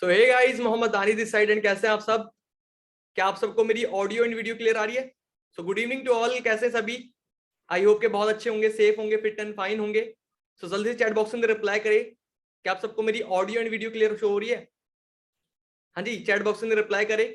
सो hey guys, Mohammad दानी this side and कैसे हैं आप सब? क्या आप सबको मेरी ऑडियो एंड वीडियो क्लियर आ रही है? So good evening to all, कैसे हैं सभी? आई होप के बहुत अच्छे होंगे, सेफ होंगे, फिट एंड फाइन होंगे। सो जल्दी से चैट बॉक्स में रिप्लाई करें। क्या आप सबको मेरी audio and video clear show हो रही है? हाँ जी, चैट बॉक्स में रिप्लाई करें।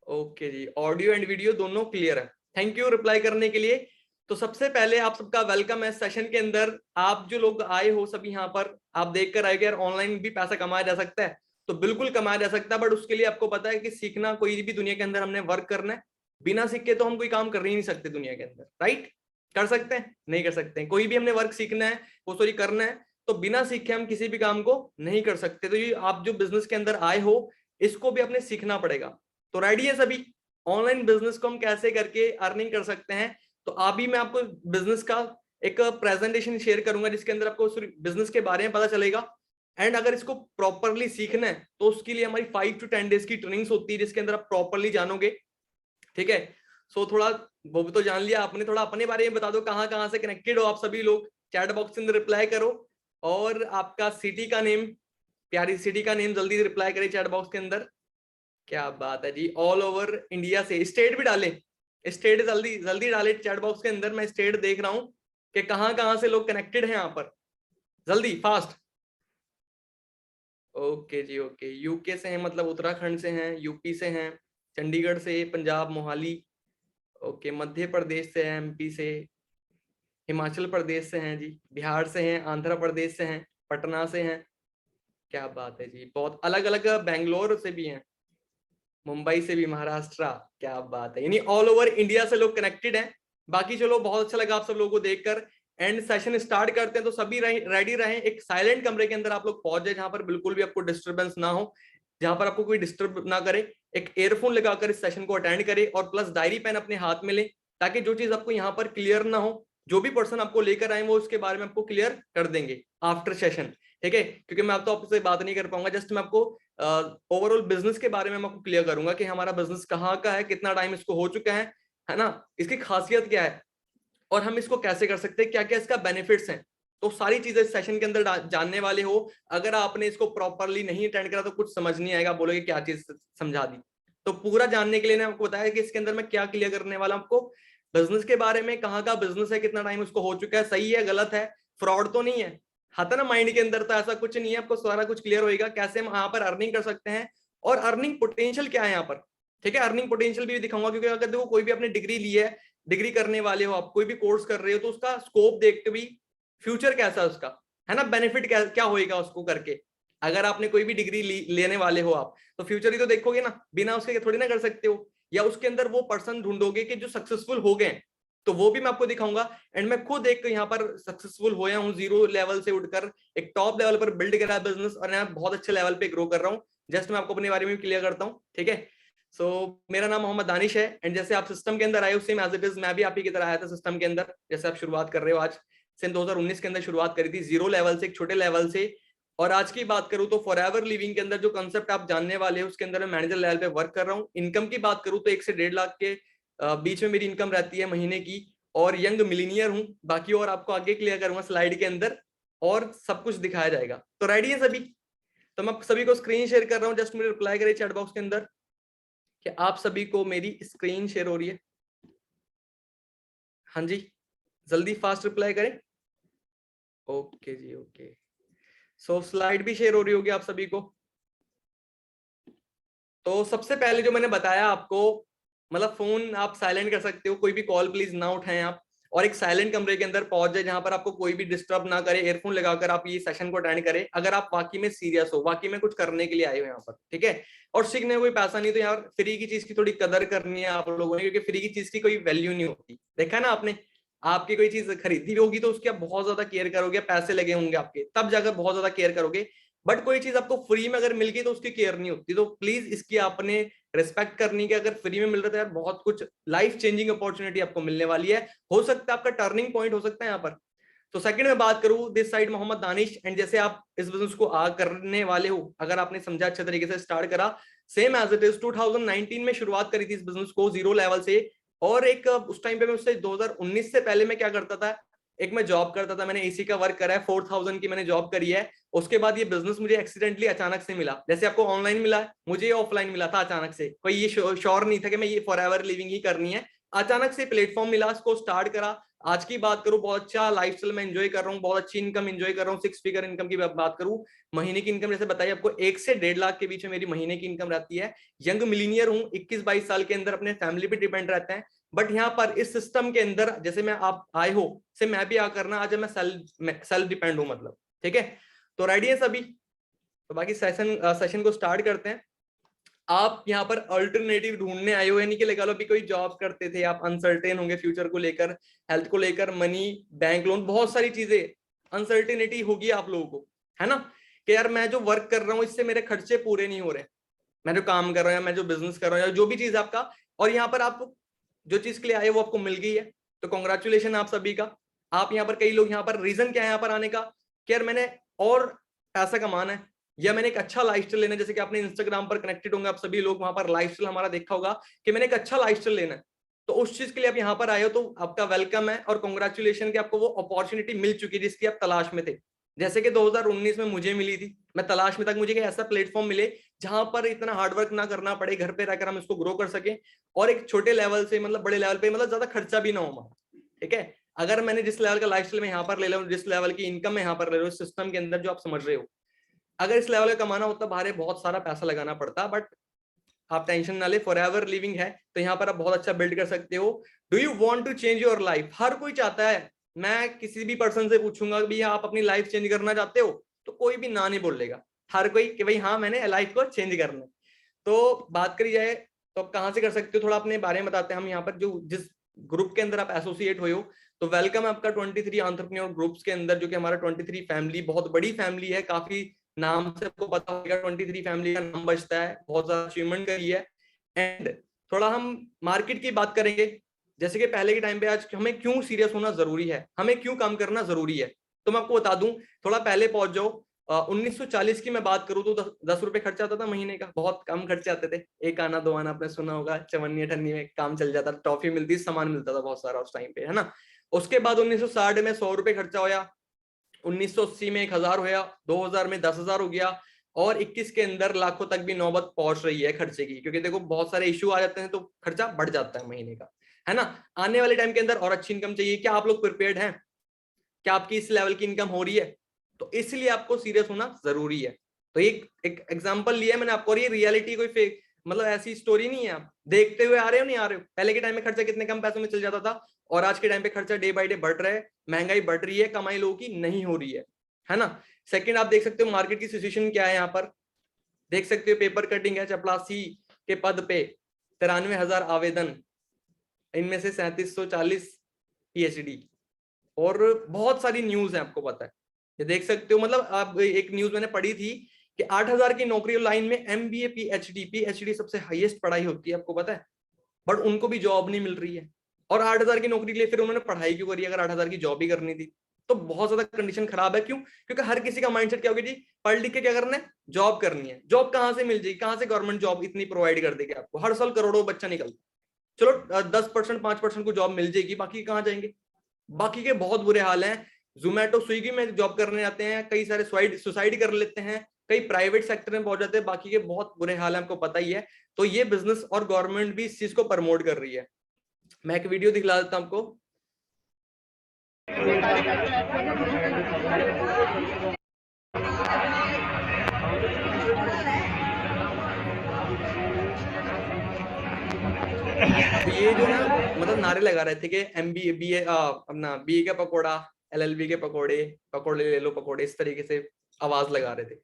ओके जी, ऑडियो एंड वीडियो दोनों क्लियर है। थैंक यू रिप्लाई करने के लिए। तो सबसे पहले आप सबका वेलकम है सेशन के अंदर। आप जो लोग आए हो सभी यहाँ पर, आप देख कर आए यार ऑनलाइन भी पैसा कमाया जा सकता है। तो बिल्कुल कमाया जा सकता है, बट उसके लिए आपको पता है कि सीखना, कोई भी दुनिया के अंदर हमने वर्क करना है। बिना सीख के तो हम कोई काम कर ही नहीं सकते दुनिया के अंदर, राइट? कर सकते हैं? नहीं कर सकते हैं। कोई भी हमने वर्क सीखना है, वो सॉरी करना है, तो बिना सीखे हम किसी भी काम को नहीं कर सकते। तो ये आप जो बिजनेस के अंदर आए हो, इसको भी अपने सीखना पड़ेगा। तो रेडी है सभी? ऑनलाइन बिजनेस को हम कैसे करके अर्निंग कर सकते हैं, तो अभी मैं आपको बिजनेस का एक प्रेजेंटेशन शेयर करूंगा जिसके अंदर आपको बिजनेस के बारे में पता चलेगा। एंड अगर इसको प्रॉपरली सीखना है तो उसके लिए हमारी 5 to 10 डेज की ट्रेनिंग्स होती है जिसके अंदर आप प्रॉपरली जानोगे। ठीक है? सो थोड़ा वो भी तो जान लिया आपने, थोड़ा अपने बारे में बता दो, कहाँ कहाँ से कनेक्टेड हो आप सभी लोग। चैट बॉक्स के अंदर रिप्लाई करो और आपका सिटी का नेम, प्यारी सिटी का नेम जल्दी रिप्लाई करें चैट बॉक्स के अंदर। क्या बात है जी, ऑल ओवर इंडिया से। स्टेट भी डालें, स्टेट जल्दी जल्दी डाले चैट बॉक्स के अंदर। मैं स्टेट देख रहा हूं कि कहां कहां से लोग कनेक्टेड हैं यहाँ पर। जल्दी फास्ट। ओके जी, ओके। यूके से हैं, मतलब उत्तराखंड से हैं, यूपी से हैं, चंडीगढ़ से, पंजाब मोहाली, ओके, मध्य प्रदेश से, एमपी से, हिमाचल प्रदेश से हैं जी, बिहार से हैं, आंध्र प्रदेश से हैं, पटना से हैं। क्या बात है जी, बहुत अलग अलग, बेंगलोर से भी हैं, मुंबई से भी, महाराष्ट्र। क्या बात है, यानी ऑल ओवर इंडिया से लोग कनेक्टेड हैं। बाकी चलो, बहुत अच्छा लगा आप सब लोगों को देखकर। एंड सेशन स्टार्ट करते हैं, तो सभी रेडी रहें। एक साइलेंट कमरे के अंदर आप लोग पहुंच जाए जहां पर बिल्कुल भी आपको डिस्टर्बेंस ना हो, जहां पर आपको कोई डिस्टर्ब ना करे। एक एयरफोन लगाकर इस सेशन को अटेंड करें और प्लस डायरी पेन अपने हाथ में लें, ताकि जो चीज आपको यहाँ पर क्लियर ना हो, जो भी पर्सन आपको लेकर आए वो उसके बारे में आपको क्लियर कर देंगे आफ्टर सेशन। ठीक है? क्योंकि मैं अब तो आपसे बात नहीं कर पाऊंगा, जस्ट मैं आपको ओवरऑल बिजनेस के बारे में मैं आपको क्लियर करूंगा कि हमारा बिजनेस कहाँ का है, कितना टाइम इसको हो चुका है ना, इसकी खासियत क्या है और हम इसको कैसे कर सकते हैं, क्या क्या इसका बेनिफिट्स हैं। तो सारी चीजें इस सेशन के अंदर जानने वाले हो। अगर आपने इसको प्रॉपरली नहीं अटेंड करा तो कुछ समझ नहीं आएगा, बोलोगे क्या चीज समझा दी। तो पूरा जानने के लिए ने आपको बताया कि इसके अंदर मैं क्या क्लियर करने वाला हूं आपको, बिजनेस के बारे में, कहाँ का बिजनेस है, कितना टाइम उसको हो चुका है, सही है गलत है, फ्रॉड तो नहीं है, था ना माइंड के अंदर, तो ऐसा कुछ नहीं है। आपको सारा कुछ क्लियर होएगा, कैसे हम यहाँ पर अर्निंग कर सकते हैं और अर्निंग पोटेंशियल क्या है यहाँ पर। ठीक है? अर्निंग पोटेंशियल भी दिखाऊंगा, क्योंकि अगर देखो कोई भी आपने डिग्री ली है, डिग्री करने वाले हो आप, कोई भी कोर्स कर रहे हो, तो उसका स्कोप देखते भी फ्यूचर कैसा है उसका, है ना, बेनिफिट क्या क्या होएगा उसको करके। अगर आपने कोई भी डिग्री लेने वाले हो आप, तो फ्यूचर ही तो देखोगे ना, बिना उसके थोड़ी ना कर सकते हो। या उसके अंदर वो पर्सन ढूंढोगे कि जो सक्सेसफुल हो गए, तो वो भी मैं आपको दिखाऊंगा। एंड मैं खुद एक यहाँ पर सक्सेसफुल होया हूँ, जीरो लेवल से उठकर एक टॉप लेवल पर बिल्ड करा बिजनेस, और यहाँ बहुत अच्छे लेवल पे ग्रो कर रहा हूँ। जस्ट मैं आपको अपने बारे में क्लियर करता हूँ। ठीक है? सो मेरा नाम मोहम्मद दानिश है। एंड जैसे आप सिस्टम के अंदर आए हो, सेम एज इट इज मैं भी आप ही की तरह आया था सिस्टम के अंदर, जैसे आप शुरुआत कर रहे हो आज। सन 2019 के अंदर शुरुआत करी थी, जीरो लेवल से, एक छोटे लेवल से। और आज की बात करूं तो फॉरएवर लिविंग के अंदर जो कंसेप्ट आप जानने वाले हो, उसके अंदर मैं मैनेजर लेवल पे वर्क कर रहा हूँ। इनकम की बात करूं तो 1 से 1.5 लाख के बीच में मेरी इनकम रहती है महीने की। और यंग मिलीनियर हूं। बाकी और आपको आगे क्लियर करूंगा स्लाइड के अंदर, और सब कुछ दिखाया जाएगा। तो रेडी है सभी? तो मैं सभी को स्क्रीन शेयर कर रहा हूँ, जस्ट मुझे रिप्लाई करिए चैट बॉक्स के अंदर कि आप सभी को मेरी स्क्रीन शेयर हो रही है। हाँ जी, जल्दी फास्ट रिप्लाई करें। ओके जी, ओके। सो स्लाइड भी शेयर हो रही होगी आप सभी को। तो सबसे पहले जो मैंने बताया आपको, मतलब फोन आप साइलेंट कर सकते हो, कोई भी कॉल प्लीज ना उठाएं आप, और एक साइलेंट कमरे के अंदर पहुंच जाए जहां पर आपको कोई भी डिस्टर्ब ना करे। एयरफोन लगाकर आप ये सेशन को अटेंड करें अगर आप वाकई में सीरियस हो, वाकई में कुछ करने के लिए आए हो यहाँ पर। ठीक है? और सीखने कोई पैसा नहीं, तो यार फ्री की चीज की थोड़ी कदर करनी है आप लोगों ने, क्योंकि फ्री की चीज की कोई वैल्यू नहीं होती। देखा ना आपने, आपकी कोई चीज खरीदी होगी तो उसकी आप बहुत ज्यादा केयर करोगे, पैसे लगे होंगे आपके, तब जाकर बहुत ज्यादा केयर करोगे। बट कोई चीज आपको फ्री में अगर मिल गई तो उसकी केयर नहीं होती। तो प्लीज इसकी आपने रिस्पेक्ट करनी है। अगर फ्री में मिल रहा है तो यार बहुत कुछ लाइफ चेंजिंग अपॉर्चुनिटी आपको मिलने वाली है, हो सकता है आपका टर्निंग पॉइंट हो सकता है यहाँ पर। तो सेकंड में बात करूं, दिस साइड मोहम्मद दानिश। एंड जैसे आप इस बिजनेस को करने वाले हो, अगर आपने समझा अच्छे तरीके से स्टार्ट करा, सेम एज इट इज 2019 में शुरुआत करी थी इस बिजनेस को जीरो लेवल से। और एक उस टाइम पे मैं उससे 2019 से पहले मैं क्या करता था, एक मैं जॉब करता था, मैंने एसी का वर्क करा है, 4000 की मैंने जॉब करी है। उसके बाद ये बिजनेस मुझे एक्सीडेंटली अचानक से मिला, जैसे आपको ऑनलाइन मिला है, मुझे ये ऑफलाइन मिला था अचानक से। कोई ये श्योर नहीं था कि मैं ये फॉर एवर लिविंग ही करनी है, अचानक से प्लेटफॉर्म मिला, उसको स्टार्ट करा। आज की बात करूं, बहुत अच्छा लाइफस्टाइल मैं एंजॉय कर रहा हूँ, बहुत अच्छी इनकम एंजॉय कर रहा हूँ। 6 फिगर इनकम की बात करूं, महीने की इनकम जैसे बताइए आपको 1 से 1.5 लाख के बीच में मेरी महीने की इनकम रहती है। यंग मिलीनियर हूँ, 21-22 साल के अंदर, अपने फैमिली पे डिपेंड रहते हैं। बट यहाँ पर इस सिस्टम के अंदर जैसे मैं आप आए हो से मैं भी आ करना, आज मैं सेल्फ डिपेंड हूं मतलब, ठीक है। तो रेडी है सभी? तो बाकी सेशन को स्टार्ट करते हैं। आप यहाँ पर अल्टरनेटिव ढूंढने आए हो, यानी कि लगा लो अभी कोई जॉब करते थे, आप अनसर्टेन होंगे फ्यूचर को लेकर, हेल्थ को लेकर, मनी, बैंक लोन, बहुत सारी चीजें अनसर्टेनिटी होगी आप लोगों को, है ना, कि यार मैं जो वर्क कर रहा हूँ इससे मेरे खर्चे पूरे नहीं हो रहे, मैं जो काम कर रहा हूँ या मैं जो बिजनेस कर रहा हूँ या जो भी चीज आपका, और यहाँ पर आप जो चीज के लिए आए वो आपको मिल गई है, तो कॉन्ग्रेचुलेशन आप सभी का। आप यहाँ पर, कई लोग यहाँ पर, रीजन क्या है यहाँ पर आने का, कि यार मैंने और पैसा कमाना है या मैंने एक अच्छा लाइफस्टाइल लेना है। जैसे कि आपने इंस्टाग्राम पर कनेक्टेड होंगे आप सभी लोग, वहां पर लाइफस्टाइल हमारा देखा होगा कि मैंने एक अच्छा लाइफस्टाइल लेना है, तो उस चीज के लिए आप यहाँ पर आए हो, तो आपका वेलकम है और कॉन्ग्रेचुलेशन कि आपको वो अपॉर्चुनिटी मिल चुकी है जिसकी आप तलाश में थे। जैसे कि 2019 में मुझे मिली थी, मैं तलाश में था, मुझे ऐसा प्लेटफॉर्म मिले जहां पर इतना हार्डवर्क ना करना पड़े, घर पे रहकर हम इसको ग्रो कर सके, और एक छोटे लेवल से मतलब बड़े लेवल पे, मतलब ज्यादा खर्चा भी ना हो हमारा, ठीक है। अगर मैंने जिस लेवल का लाइफस्टाइल में यहाँ पर ले लो, जिस लेवल की इनकम में यहाँ पर ले लो, सिस्टम के अंदर जो आप समझ रहे हो, अगर इस लेवल का कमाना होता बाहर बहुत सारा पैसा लगाना पड़ता, बट आप टेंशन ना ले, फॉर एवर लिविंग है, तो यहाँ पर आप बहुत अच्छा बिल्ड कर सकते हो। Do you want to change your life? हर कोई चाहता है। मैं किसी भी पर्सन से पूछूंगा कि भैया आप अपनी लाइफ चेंज करना चाहते हो, तो कोई भी ना नहीं बोलेगा, हर कोई कि भाई हाँ मैंने लाइफ को चेंज करना है। तो बात करी जाए तो आप कहाँ से कर सकते हो, थोड़ा अपने बारे में बताते हैं हम। यहाँ पर जो जिस ग्रुप के अंदर आप एसोसिएट हुए हो, तो वेलकम है आपका 23 एंटरप्रेन्योर ग्रुप्स के अंदर, जो कि हमारा 23 फैमिली बहुत बड़ी फैमिली है, काफी नाम से आपको पता होगा 23 फैमिली का नाम बचता है, बहुत ज्यादा अचीवमेंट करी है। एंड थोड़ा हम मार्केट की बात करेंगे, जैसे कि पहले के टाइम पे आज हमें क्यों सीरियस होना जरूरी है, हमें क्यों काम करना जरूरी है, तो मैं आपको बता दूं, थोड़ा पहले पहुंच जाओ। 1940 की मैं बात करूं तो 10 रुपए खर्चा आता था महीने का, बहुत कम खर्चे आते थे, एक आना दो आना आपने सुना होगा, चवन्नी अठन्नी में काम चल जाता, टॉफी मिलती, सामान मिलता था बहुत सारा उस टाइम पे, है ना। उसके बाद 1960 में 100 रुपए खर्चा होया, 1980 में 1000 होया, 2000 में 10,000 हो गया, और 21 के अंदर लाखों तक भी नौबत पहुंच रही है खर्चे की, क्योंकि देखो बहुत सारे इश्यू आ जाते हैं तो खर्चा बढ़ जाता है महीने का, है ना। आने वाले टाइम के अंदर और अच्छी इनकम चाहिए, क्या आप लोग प्रिपेयर्ड हैं? क्या आपकी इस लेवल की इनकम हो रही है? तो इसलिए आपको सीरियस होना जरूरी है। तो एक एग्जांपल लिया मैंने आपको, और ये रियलिटी कोई फेक मतलब ऐसी स्टोरी नहीं है, आप देखते हुए आ रहे हो, नहीं आ रहे हो। पहले के टाइम में खर्चा कितने कम पैसों में चल जाता था, और आज के टाइम पे खर्चा डे बाय डे बढ़ रहा है, महंगाई बढ़ रही है, कमाई लोगों की नहीं हो रही है ना। सेकंड, आप देख सकते हो मार्केट की सिचुएशन क्या है, यहाँ पर देख सकते हो, पेपर कटिंग है, चपरासी के पद पे 93,000 आवेदन, इनमें से 3740 पीएचडी, और बहुत सारी न्यूज है, आपको पता है, ये देख सकते हो। मतलब आप, एक न्यूज मैंने पढ़ी थी कि 8,000 की नौकरी लाइन में एमबीए पीएचडी सबसे हाईएस्ट पढ़ाई होती है, आपको पता है, बट उनको भी जॉब नहीं मिल रही है। और 8,000 की नौकरी के लिए फिर उन्होंने पढ़ाई क्यों करी, अगर 8,000 की जॉब ही करनी थी? तो बहुत ज्यादा कंडीशन खराब है। क्यों? क्योंकि हर किसी का माइंडसेट क्या होगी जी, पढ़ लिख के क्या करना है, जॉब करनी है। जॉब कहां से मिल जाएगी, कहां से गवर्नमेंट जॉब इतनी प्रोवाइड कर देगी आपको? हर साल करोड़ों बच्चा निकलता, चलो 10% 5% को जॉब मिल जाएगी, बाकी कहां जाएंगे? बाकी के बहुत बुरे हाल हैं। जोमेटो स्विगी में जॉब करने आते हैं, कई सारे सुसाइड कर लेते हैं, कई प्राइवेट सेक्टर में पहुंच जाते हैं, बाकी के बहुत बुरे हाल है, आपको पता ही है। तो ये बिजनेस और गवर्नमेंट भी इस चीज को प्रमोट कर रही है। मैं एक वीडियो दिखला देता हूं आपको। तो ये जो ना मतलब नारे लगा रहे थे कि एमबीए बीए अपना बीए का पकोड़ा, एलएलबी के पकोड़े, पकोड़े ले लो पकोड़े, इस तरीके से आवाज लगा रहे थे।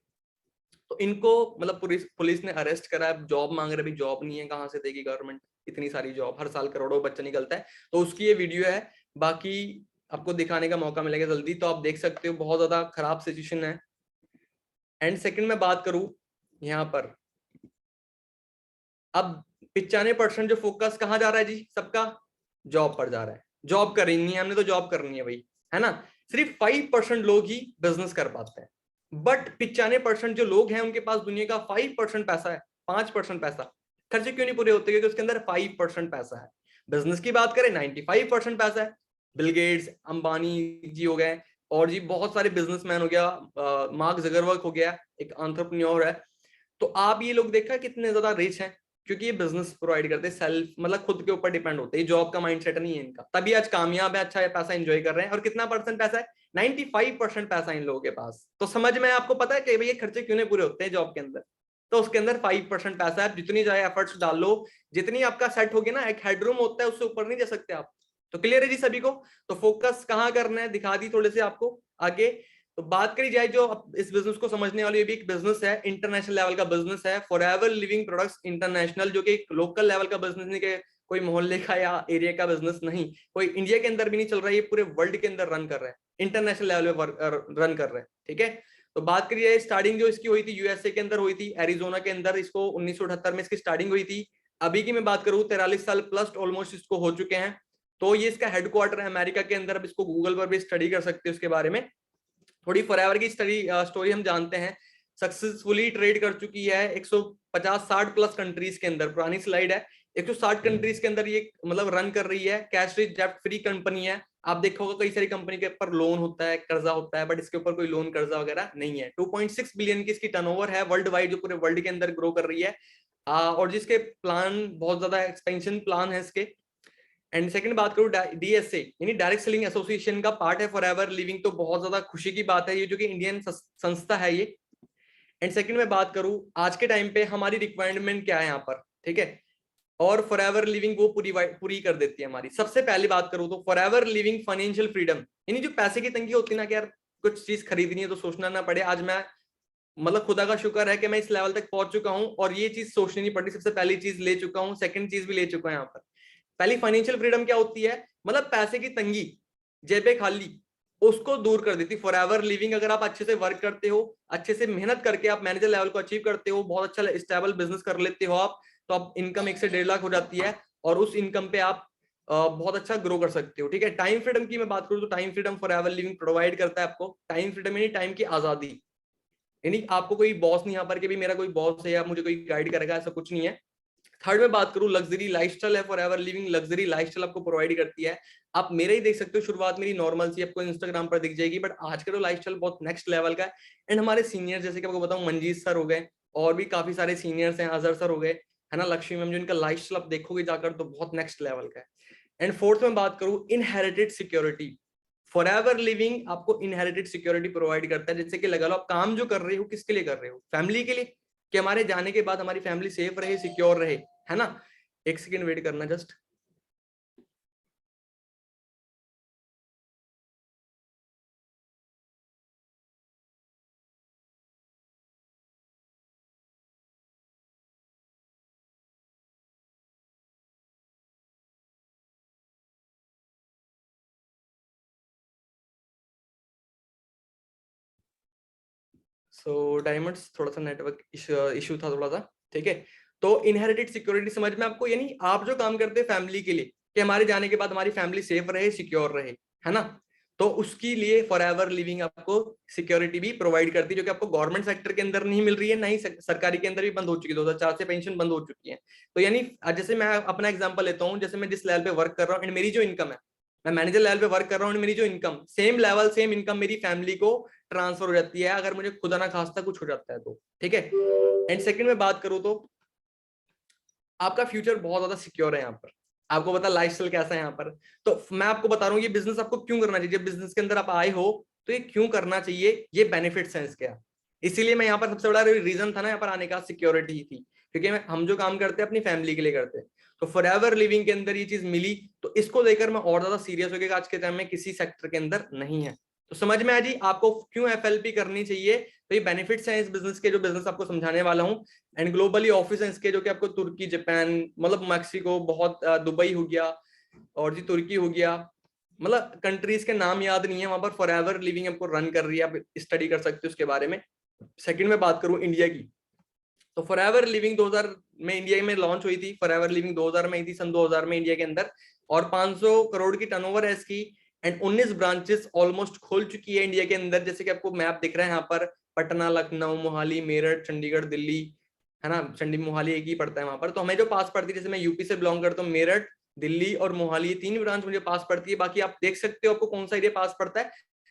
तो इनको मतलब पुलिस ने अरेस्ट करा, जॉब मांग रहे, भी जॉब नहीं है, कहाँ से देगी गवर्नमेंट इतनी सारी जॉब, हर साल करोड़ों बच्चा निकलता है। तो उसकी ये वीडियो है, बाकी आपको दिखाने का मौका मिलेगा जल्दी, तो आप देख सकते हो, बहुत ज्यादा खराब सिचुएशन है। एंड सेकंड में बात करूं यहाँ पर, अब 95% जो फोकस कहाँ जा रहा है जी सबका, जॉब पर जा रहा है। जॉब करनी है हमने, तो जॉब करनी है भाई, है ना। सिर्फ 5% लोग ही बिजनेस कर पाते हैं, बट 95% जो लोग हैं उनके पास दुनिया का 5% पैसा है, 5% पैसा। खर्चे क्यों नहीं पूरे होते? क्योंकि उसके अंदर 5% पैसा है। बिजनेस की बात करें 95% पैसा है। बिल गेट्स, अंबानी जी हो गए, और जी बहुत सारे बिजनेसमैन हो गया, मार्क जगरबर्ग हो गया, एक एंटरप्रेन्योर है। तो आप ये लोग देखा कितने ज्यादा रिच हैं, क्योंकि ये बिजनेस प्रोवाइड करते हैं, सेल्फ मतलब खुद के ऊपर डिपेंड होते हैं, जॉब का माइंडसेट नहीं है इनका, तभी आज कामयाब है, अच्छा पैसा एंजॉय कर रहे हैं। और कितना परसेंट पैसा है? 95% पैसा इन लोगों के पास। तो समझ में आपको पता है कि भाई ये खर्चे क्यों नहीं पूरे होते हैं जॉब के अंदर? तो उसके अंदर 5% पैसा है, जितनी चाहे एफर्ट्स डाल लो, जितनी आपका सेट होगी ना, एक हेडरूम होता है, उससे ऊपर नहीं जा सकते आप। तो क्लियर है जी सभी को? तो फोकस कहाँ करना है दिखा दी थोड़े से आपको आगे। तो बात करी जाए जो इस बिजनेस को समझने वाली, ये भी एक बिजनेस है, इंटरनेशनल लेवल का बिजनेस है, फॉरएवर लिविंग प्रोडक्ट्स इंटरनेशनल, जो कि एक लोकल लेवल का बिजनेस नहीं, कि कोई मोहल्ले का या एरिया का बिजनेस नहीं, कोई इंडिया के अंदर भी नहीं चल रहा है, ये पूरे वर्ल्ड के अंदर रन कर रहा है, इंटरनेशनल लेवल पे रन कर रहे हैं। ठीक है, तो बात करी जाए स्टार्टिंग जो इसकी हुई थी यूएसए के अंदर हुई थी, एरिजोना के अंदर, इसको 1978 में इसकी स्टार्टिंग हुई थी। अभी की मैं बात करूं 43 साल प्लस ऑलमोस्ट इसको हो चुके हैं। तो ये इसका हेडक्वार्टर है अमेरिका के अंदर। अब इसको गूगल पर भी स्टडी कर सकते हो इसके बारे में। थोड़ी फॉरएवर की स्टोरी हम जानते हैं, सक्सेसफुली ट्रेड कर चुकी है 150-60 प्लस कंट्रीज के अंदर। पुरानी स्लाइड है, 160 कंट्रीज के अंदर ये मतलब रन कर रही है। कैश रिच डेब्ट फ्री कंपनी है। आप देखा होगा कई सारी कंपनी के ऊपर लोन होता है, कर्जा होता है, बट इसके ऊपर कोई लोन कर्जा वगैरह नहीं है। 2.6 बिलियन की इसकी टर्नओवर है वर्ल्ड वाइड, जो पूरे वर्ल्ड के अंदर ग्रो कर रही है। और जिसके प्लान बहुत ज्यादा एक्सपेंशन प्लान है इसके। एंड सेकंड बात करूं डीएसए यानी डायरेक्ट सेलिंग एसोसिएशन का पार्ट है फॉरएवर लिविंग, तो बहुत ज्यादा खुशी की बात है ये, जो कि इंडियन संस्था है ये। एंड सेकंड में बात करूं आज के टाइम पे हमारी रिक्वायरमेंट क्या है यहाँ पर, ठीक है, और फॉरएवर लिविंग वो पूरी कर देती है हमारी। सबसे पहली बात करूं तो फॉरएवर लिविंग फाइनेंशियल फ्रीडम, यानी जो पैसे की तंगी होती है ना कि यार कुछ चीज खरीदनी है तो सोचना ना पड़े। आज मैं मतलब खुदा का शुक्र है कि मैं इस लेवल तक पहुंच चुका हूं और ये चीज सोचनी नहीं पड़ती। सबसे पहली चीज ले चुका हूं, सेकंड चीज भी ले चुका हूं यहाँ पर। पहली फाइनेंशियल फ्रीडम क्या होती है? मतलब पैसे की तंगी, जेबे खाली, उसको दूर कर देती फॉरएवर लिविंग। अगर आप अच्छे से वर्क करते हो, अच्छे से मेहनत करके आप मैनेजर लेवल को अचीव करते हो, बहुत अच्छा स्टेबल बिजनेस कर लेते हो आप, तो आप इनकम 1 से 1.5 लाख हो जाती है और उस इनकम पे आप बहुत अच्छा ग्रो कर सकते हो। ठीक है, टाइम फ्रीडम की मैं बात करूं तो time freedom forever living provide करता है आपको। टाइम फ्रीडम यानी टाइम की आजादी, यानी आपको कोई बॉस नहीं यहाँ पर कि भी मेरा कोई बॉस है या मुझे कोई गाइड करेगा, ऐसा कुछ नहीं है। थर्ड में बात करूं लग्जरी लाइफस्टाइल है फॉरएवर लिविंग, लग्जरी लाइफस्टाइल आपको प्रोवाइड करती है। आप मेरे ही देख सकते हो, शुरुआत मेरी नॉर्मल सी आपको इंस्टाग्राम पर दिख जाएगी, बट आज का तो लाइफस्टाइल बहुत नेक्स्ट लेवल का है। एंड हमारे सीनियर जैसे कि आपको बताऊं मंजीत सर हो गए, और भी काफी सारे सीनियर्स हैं, अजहर सर हो गए, है ना, लक्ष्मी मैम, जो इनका लाइफस्टाइल आप देखोगे जाकर तो बहुत नेक्स्ट लेवल का है। एंड फोर्थ में बात करूं इनहेरिटेड सिक्योरिटी, फॉरएवर लिविंग आपको इनहेरिटेड सिक्योरिटी प्रोवाइड करता है। जैसे कि लगा लो आप काम जो कर रहे हो किसके लिए कर रहे हो? फैमिली के लिए, कि हमारे जाने के बाद हमारी फैमिली सेफ रहे, सिक्योर रहे, है ना। एक सेकेंड वेट करना जस्ट। सो डायमंड्स थोड़ा सा नेटवर्क इशू था थोड़ा सा। ठीक है, तो इनहेरिटेड सिक्योरिटी समझ में आपको, यानी आप जो काम करते हैं फैमिली के लिए, कि हमारे जाने के बाद हमारी फैमिली सेफ रहे, सिक्योर रहे, है ना, तो उसके लिए फॉरएवर लिविंग आपको सिक्योरिटी भी प्रोवाइड करती है, जो कि आपको गवर्नमेंट सेक्टर के अंदर नहीं मिल रही है, ना ही सरकारी के अंदर भी बंद हो चुकी है, 2004 से पेंशन बंद हो चुकी है। तो यानी जैसे मैं अपना एग्जांपल लेता हूँ, जैसे मैं जिस लेवल पे वर्क कर रहा हूँ एंड मेरी जो इनकम है, मैं मैनेजर लेवल पे वर्क कर रहा हूँ, मेरी जो income same level same income मेरी फैमिली को ट्रांसफर हो जाती है, अगर मुझे खुदा ना खास्ता कुछ हो जाता है तो। ठीक है, एंड सेकंड में बात करूं तो आपका फ्यूचर बहुत ज्यादा सिक्योर है यहाँ पर। आपको पता लाइफस्टाइल कैसा है यहाँ पर, तो मैं आपको बता रहा हूँ ये बिजनेस आपको क्यों करना चाहिए। बिजनेस के अंदर आप आए हो तो ये क्यों करना चाहिए, ये बेनिफिट्स हैं इसके। इसीलिए मैं यहाँ पर सबसे बड़ा रीजन था ना यहाँ पर आने का, सिक्योरिटी ही थी, क्योंकि हम जो काम करते हैं अपनी फैमिली के लिए करते हैं। तो फॉरएवर लिविंग के अंदर ये चीज मिली, तो इसको लेकर मैं और ज्यादा सीरियस हो गया। आज के टाइम में किसी सेक्टर के अंदर नहीं है। तो समझ में आ जी आपको क्यों एफएलपी करनी चाहिए। तो ये बेनिफिट्स हैं इस बिजनेस के, जो बिजनेस आपको समझाने वाला हूँ। एंड ग्लोबली ऑफिस है इसके, जो कि आपको तुर्की, जापान, मतलब मैक्सिको, बहुत दुबई हो गया, और जी तुर्की हो गया, मतलब कंट्रीज के नाम याद नहीं है, वहां पर फॉरएवर लिविंग आपको रन कर रही है, आप स्टडी कर सकते हो उसके बारे में। सेकंड में बात करूं इंडिया की, तो फॉरएवर लिविंग 2000 में इंडिया में लॉन्च हुई थी। फॉरएवर लिविंग 2000 में आई थी, सन 2000 में इंडिया के अंदर, और 500 करोड़ की टर्नओवर है इसकी। एंड 19 ब्रांचेस ऑलमोस्ट खोल चुकी है इंडिया के अंदर। जैसे कि आपको मैप दिख रहा है यहाँ पर, पटना, लखनऊ, मोहाली, मेरठ, चंडीगढ़, दिल्ली, है ना, चंडी मोहाली एक ही पड़ता है वहां पर। तो हमें जो पास पड़ती है, जैसे मैं यूपी से बिलोंग करता हूँ, मेरठ, दिल्ली और मोहाली, ये 3 ब्रांच मुझे पास पड़ती है। बाकी आप देख सकते हो आपको कौन सा एरिया पास पड़ता है,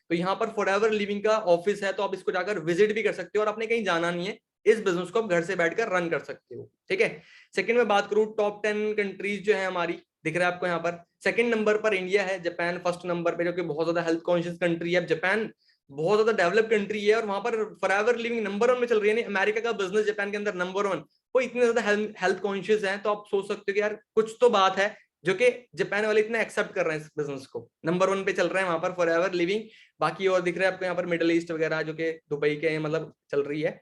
तो यहाँ पर फॉरएवर लिविंग का ऑफिस है, तो आप इसको जाकर विजिट भी कर सकते हो और आपने कहीं जाना नहीं है, इस बिजनेस को आप घर से बैठकर रन कर सकते हो। ठीक है, सेकंड में बात करूं, टॉप 10 कंट्रीज जो है हमारी, दिख रहा है आपको यहाँ पर, सेकंड नंबर पर इंडिया है, जापान फर्स्ट नंबर पे, जो कि बहुत ज्यादा हेल्थ कॉन्शियस कंट्री है। जापान बहुत ज्यादा डेवलप कंट्री है और वहां पर फॉरएवर लिविंग नंबर 1 में चल रही है। नहीं, अमेरिका का बिजनेस जापान के अंदर नंबर 1, वो इतने ज्यादा हेल्थ कॉन्शियस है, तो आप सोच सकते हो कि यार कुछ तो बात है जो कि जापान वाले इतना एक्सेप्ट कर रहे हैं इस बिजनेस को, नंबर 1 पे चल रहे हैं वहां पर फॉरएवर लिविंग। बाकी और दिख रहा है आपको यहाँ पर मिडिल ईस्ट वगैरह, जो कि दुबई के मतलब चल रही है।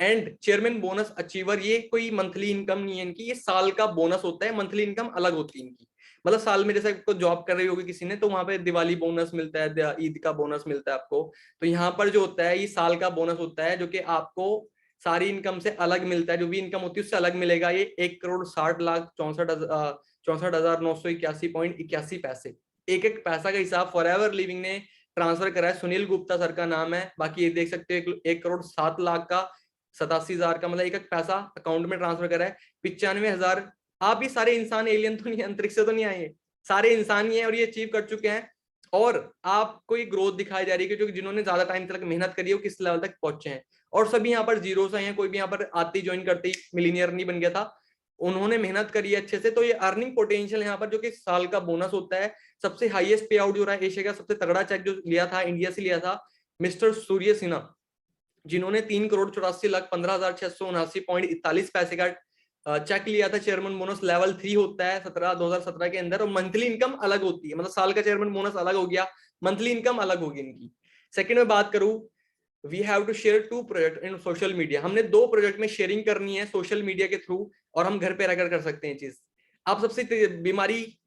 एंड चेयरमैन बोनस अचीवर, ये कोई मंथली इनकम नहीं है इनकी, ये साल का बोनस होता है, मंथली इनकम अलग होती है इनकी। मतलब साल में जैसे आपको जॉब कर रही होगी किसी ने, तो वहां पे दिवाली बोनस मिलता है, ईद का बोनस मिलता है आपको। तो यहाँ पर जो होता है ये साल का बोनस होता है, जो कि आपको सारी इनकम से अलग मिलता है, जो भी इनकम होती है उससे अलग मिलेगा। ये 1,60,64,981.81 पैसे, एक एक पैसा का हिसाब फॉरएवर लिविंग ने ट्रांसफर करा है। सुनील गुप्ता सर का नाम है। बाकी ये देख सकते हो 1,07,00,000 का 87,000 का, मतलब एक एक पैसा अकाउंट में ट्रांसफर करा है। 95,000। आप भी सारे इंसान एलियन तो नहीं है, अंतरिक्ष से तो नहीं आए, सारे इंसान ही है और ये अचीव कर चुके हैं। और आपको ये ग्रोथ दिखाई जा रही है कि जो जिन्होंने ज्यादा टाइम तक मेहनत करी है वो किस लेवल तक पहुंचे हैं। और सभी यहाँ पर जीरो से हैं, कोई भी यहाँ पर आते ही ज्वाइन करते ही मिलीनियर नहीं बन गया था, उन्होंने मेहनत करी है अच्छे से। तो ये अर्निंग पोटेंशियल यहाँ पर, जो कि साल का बोनस होता है। सबसे हाईएस्ट पे आउट जो रहा है, एशिया का सबसे तगड़ा चेक जो लिया था इंडिया से लिया था मिस्टर सूर्य सिन्हा, जिन्होंने 3,84,15,679.41 पैसे का चेक लिया था। चेयरमैन बोनस लेवल 3 होता है 2017 के अंदर, और मंथली इनकम अलग होती है, मतलब साल का चेयरमैन बोनस अलग हो गया, मंथली इनकम अलग होगी इनकी। सेकंड में बात करूं, we have to share 2 project in social media, हमने 2 प्रोजेक्ट में शेयरिंग करनी है सोशल मीडिया के थ्रू, और हम घर पे रहकर कर सकते हैं चीज। आप सबसे बीमारी